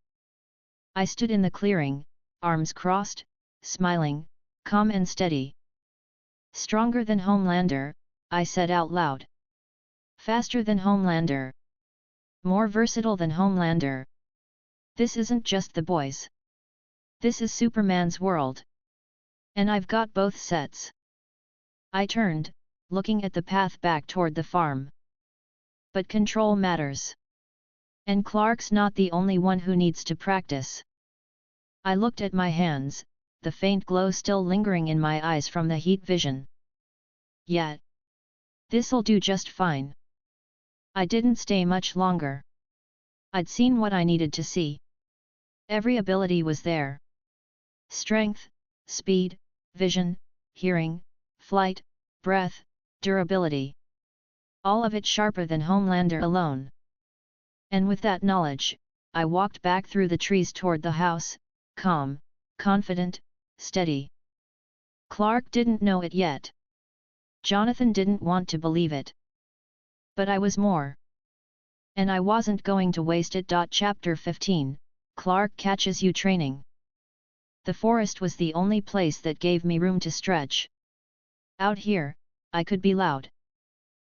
I stood in the clearing, arms crossed, smiling, calm and steady. Stronger than Homelander, I said out loud. Faster than Homelander. More versatile than Homelander. This isn't just the boys. This is Superman's world. And I've got both sets. I turned, looking at the path back toward the farm. But control matters. And Clark's not the only one who needs to practice. I looked at my hands, the faint glow still lingering in my eyes from the heat vision. Yet, this'll do just fine. I didn't stay much longer. I'd seen what I needed to see. Every ability was there. Strength, speed, vision, hearing, flight, breath, durability. All of it sharper than Homelander alone. And with that knowledge, I walked back through the trees toward the house, calm, confident, steady. Clark didn't know it yet. Jonathan didn't want to believe it. But I was more. And I wasn't going to waste it. Chapter 15, Clark Catches You Training. The forest was the only place that gave me room to stretch. Out here, I could be loud.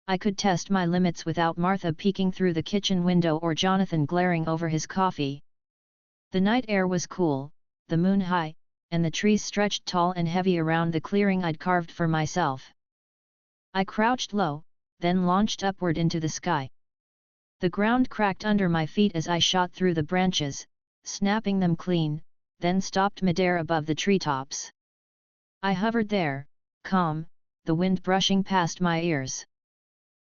I could test my limits without Martha peeking through the kitchen window or Jonathan glaring over his coffee. The night air was cool, the moon high, and the trees stretched tall and heavy around the clearing I'd carved for myself. I crouched low, then launched upward into the sky. The ground cracked under my feet as I shot through the branches, snapping them clean, then stopped midair above the treetops. I hovered there, calm, the wind brushing past my ears.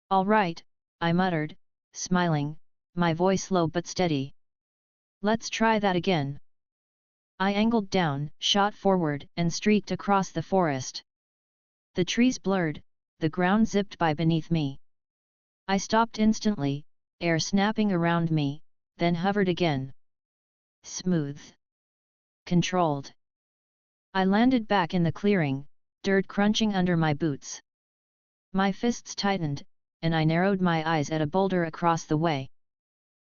"All right," I muttered, smiling, my voice low but steady. "Let's try that again." I angled down, shot forward, and streaked across the forest. The trees blurred, the ground zipped by beneath me. I stopped instantly, air snapping around me, then hovered again. Smooth. Controlled. I landed back in the clearing, dirt crunching under my boots. My fists tightened, and I narrowed my eyes at a boulder across the way.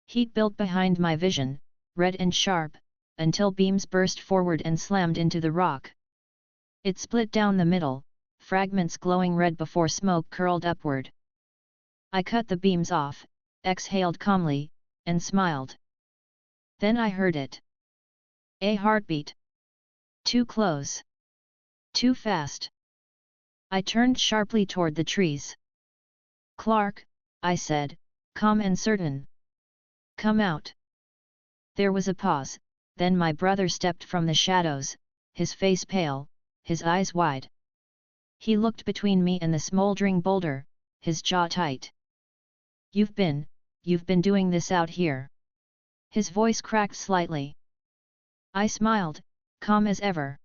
Heat built behind my vision, red and sharp, until beams burst forward and slammed into the rock. It split down the middle, fragments glowing red before smoke curled upward. I cut the beams off, exhaled calmly, and smiled. Then I heard it. A heartbeat. Too close. Too fast. I turned sharply toward the trees. "Clark," I said, calm and certain. "Come out." There was a pause, then my brother stepped from the shadows, his face pale, his eyes wide. He looked between me and the smoldering boulder, his jaw tight. You've been doing this out here." His voice cracked slightly. I smiled, calm as ever.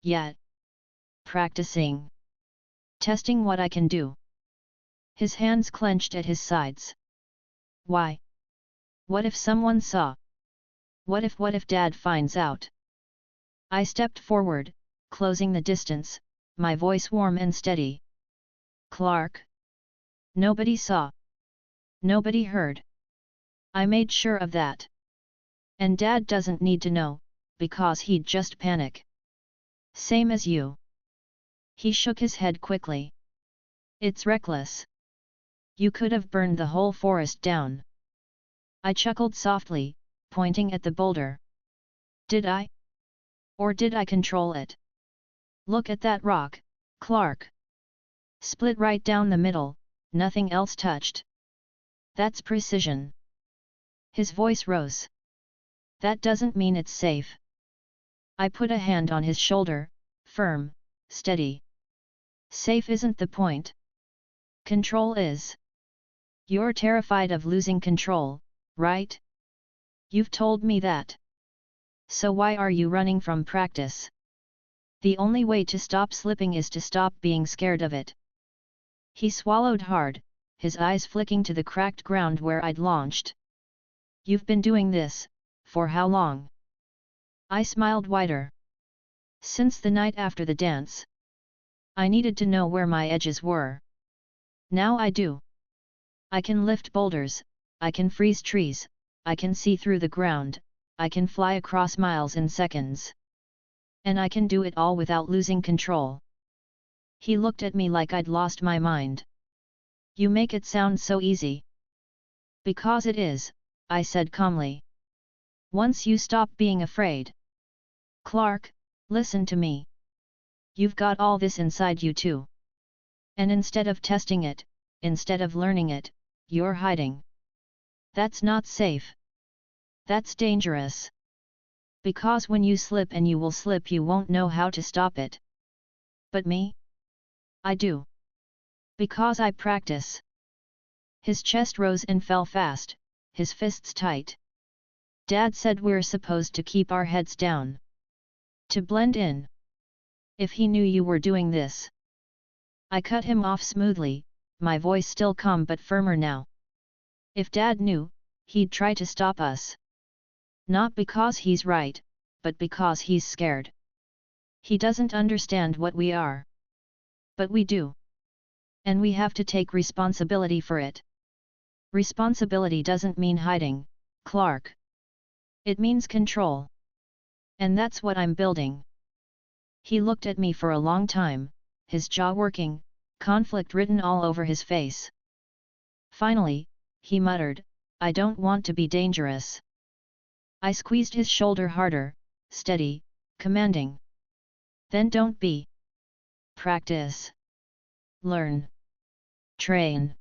"Yet. Practicing. Testing what I can do." His hands clenched at his sides. "Why? What if someone saw? What if Dad finds out?" I stepped forward, closing the distance, my voice warm and steady. "Clark. Nobody saw. Nobody heard. I made sure of that. And Dad doesn't need to know, because he'd just panic. Same as you." He shook his head quickly. "It's reckless. You could have burned the whole forest down." I chuckled softly, pointing at the boulder. "Did I? Or did I control it? Look at that rock, Clark. Split right down the middle, nothing else touched. That's precision." His voice rose. "That doesn't mean it's safe." I put a hand on his shoulder, firm, steady. "Safe isn't the point. Control is. You're terrified of losing control, right? You've told me that. So why are you running from practice? The only way to stop slipping is to stop being scared of it." He swallowed hard, his eyes flicking to the cracked ground where I'd launched. "You've been doing this, for how long?" I smiled wider. "Since the night after the dance. I needed to know where my edges were. Now I do. I can lift boulders, I can freeze trees, I can see through the ground, I can fly across miles in seconds. And I can do it all without losing control." He looked at me like I'd lost my mind. "You make it sound so easy." "Because it is," I said calmly. "Once you stop being afraid." "Clark, listen to me. You've got all this inside you too. And instead of testing it, instead of learning it, you're hiding. That's not safe. That's dangerous. Because when you slip, and you will slip, you won't know how to stop it. But me? I do. Because I practice." His chest rose and fell fast, his fists tight. "Dad said we're supposed to keep our heads down. To blend in. If he knew you were doing this." I cut him off smoothly, my voice still calm but firmer now. "If Dad knew, he'd try to stop us. Not because he's right, but because he's scared. He doesn't understand what we are. But we do. And we have to take responsibility for it. Responsibility doesn't mean hiding, Clark. It means control. And that's what I'm building." He looked at me for a long time, his jaw working, conflict written all over his face. Finally, he muttered, "I don't want to be dangerous." I squeezed his shoulder harder, steady, commanding. "Then don't be. Practice. Learn. Train.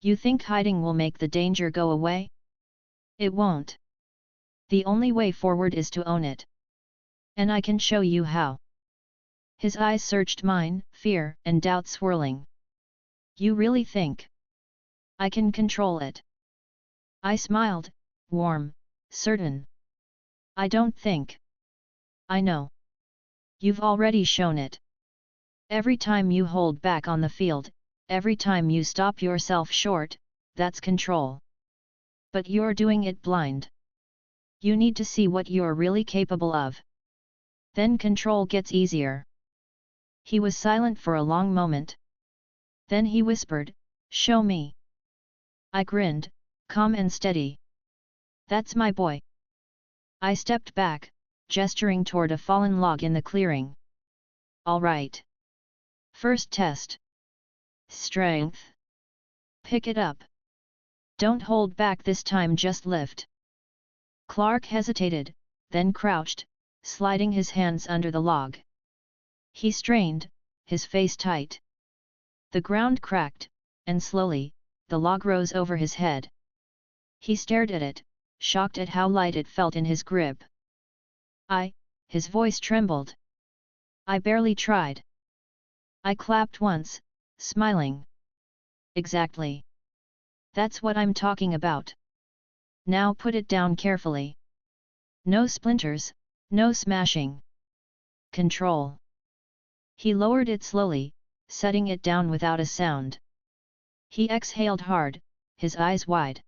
You think hiding will make the danger go away? It won't. The only way forward is to own it. And I can show you how." His eyes searched mine, fear and doubt swirling. "You really think I can control it?" I smiled, warm, certain. "I don't think. I know. You've already shown it. Every time you hold back on the field, every time you stop yourself short, that's control. But you're doing it blind. You need to see what you're really capable of. Then control gets easier." He was silent for a long moment. Then he whispered, "Show me." I grinned, calm and steady. "That's my boy." I stepped back, gesturing toward a fallen log in the clearing. "All right. First test. Strength. Pick it up. Don't hold back this time, just lift." Clark hesitated, then crouched, sliding his hands under the log. He strained, his face tight. The ground cracked, and slowly, the log rose over his head. He stared at it, shocked at how light it felt in his grip. His voice trembled. "I barely tried." I clapped once, smiling. "Exactly. That's what I'm talking about. Now put it down carefully. No splinters, no smashing. Control." He lowered it slowly, setting it down without a sound. He exhaled hard, his eyes wide.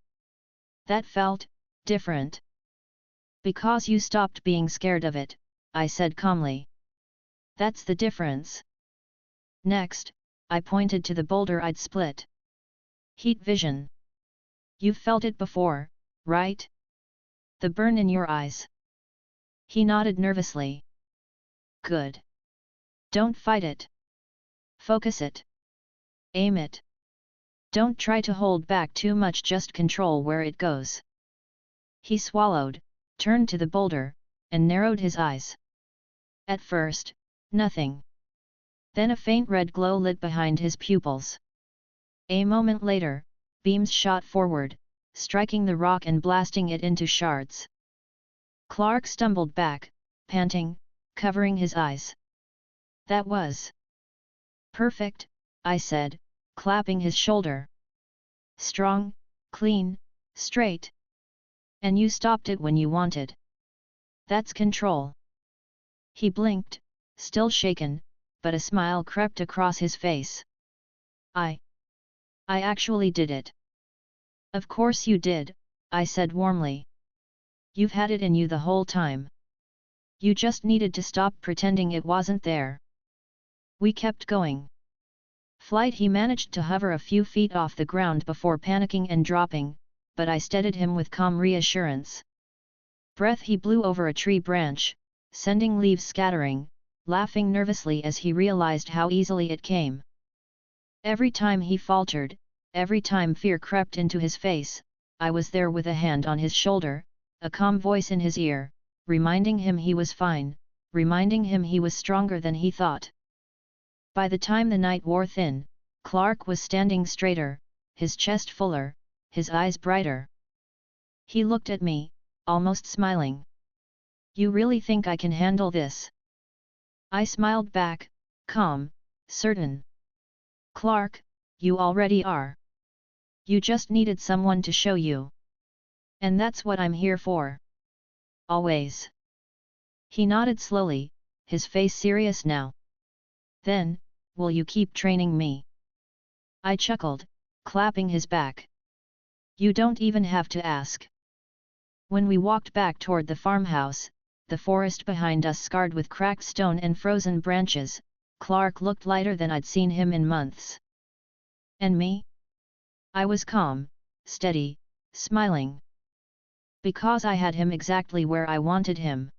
"That felt different." "Because you stopped being scared of it," I said calmly. "That's the difference." Next, I pointed to the boulder I'd split. "Heat vision. You've felt it before, right? The burn in your eyes." He nodded nervously. "Good. Don't fight it. Focus it. Aim it. Don't try to hold back too much, just control where it goes." He swallowed, turned to the boulder, and narrowed his eyes. At first, nothing. Then a faint red glow lit behind his pupils. A moment later, beams shot forward, striking the rock and blasting it into shards. Clark stumbled back, panting, covering his eyes. "That was perfect," I said, clapping his shoulder. "Strong, clean, straight. And you stopped it when you wanted. That's control." He blinked, still shaken, but a smile crept across his face. I actually did it. Of course you did, I said warmly. You've had it in you the whole time. You just needed to stop pretending it wasn't there. We kept going. Flight. He managed to hover a few feet off the ground before panicking and dropping, but I steadied him with calm reassurance. Breath. He blew over a tree branch, sending leaves scattering, laughing nervously as he realized how easily it came. Every time he faltered, every time fear crept into his face, I was there with a hand on his shoulder, a calm voice in his ear, reminding him he was fine, reminding him he was stronger than he thought. By the time the night wore thin, Clark was standing straighter, his chest fuller, his eyes brighter. He looked at me, almost smiling. You really think I can handle this? I smiled back, calm, certain. Clark, you already are. You just needed someone to show you. And that's what I'm here for. Always. He nodded slowly, his face serious now. Then, will you keep training me? I chuckled, clapping his back. You don't even have to ask. When we walked back toward the farmhouse, the forest behind us scarred with cracked stone and frozen branches, Clark looked lighter than I'd seen him in months. And me? I was calm, steady, smiling. Because I had him exactly where I wanted him.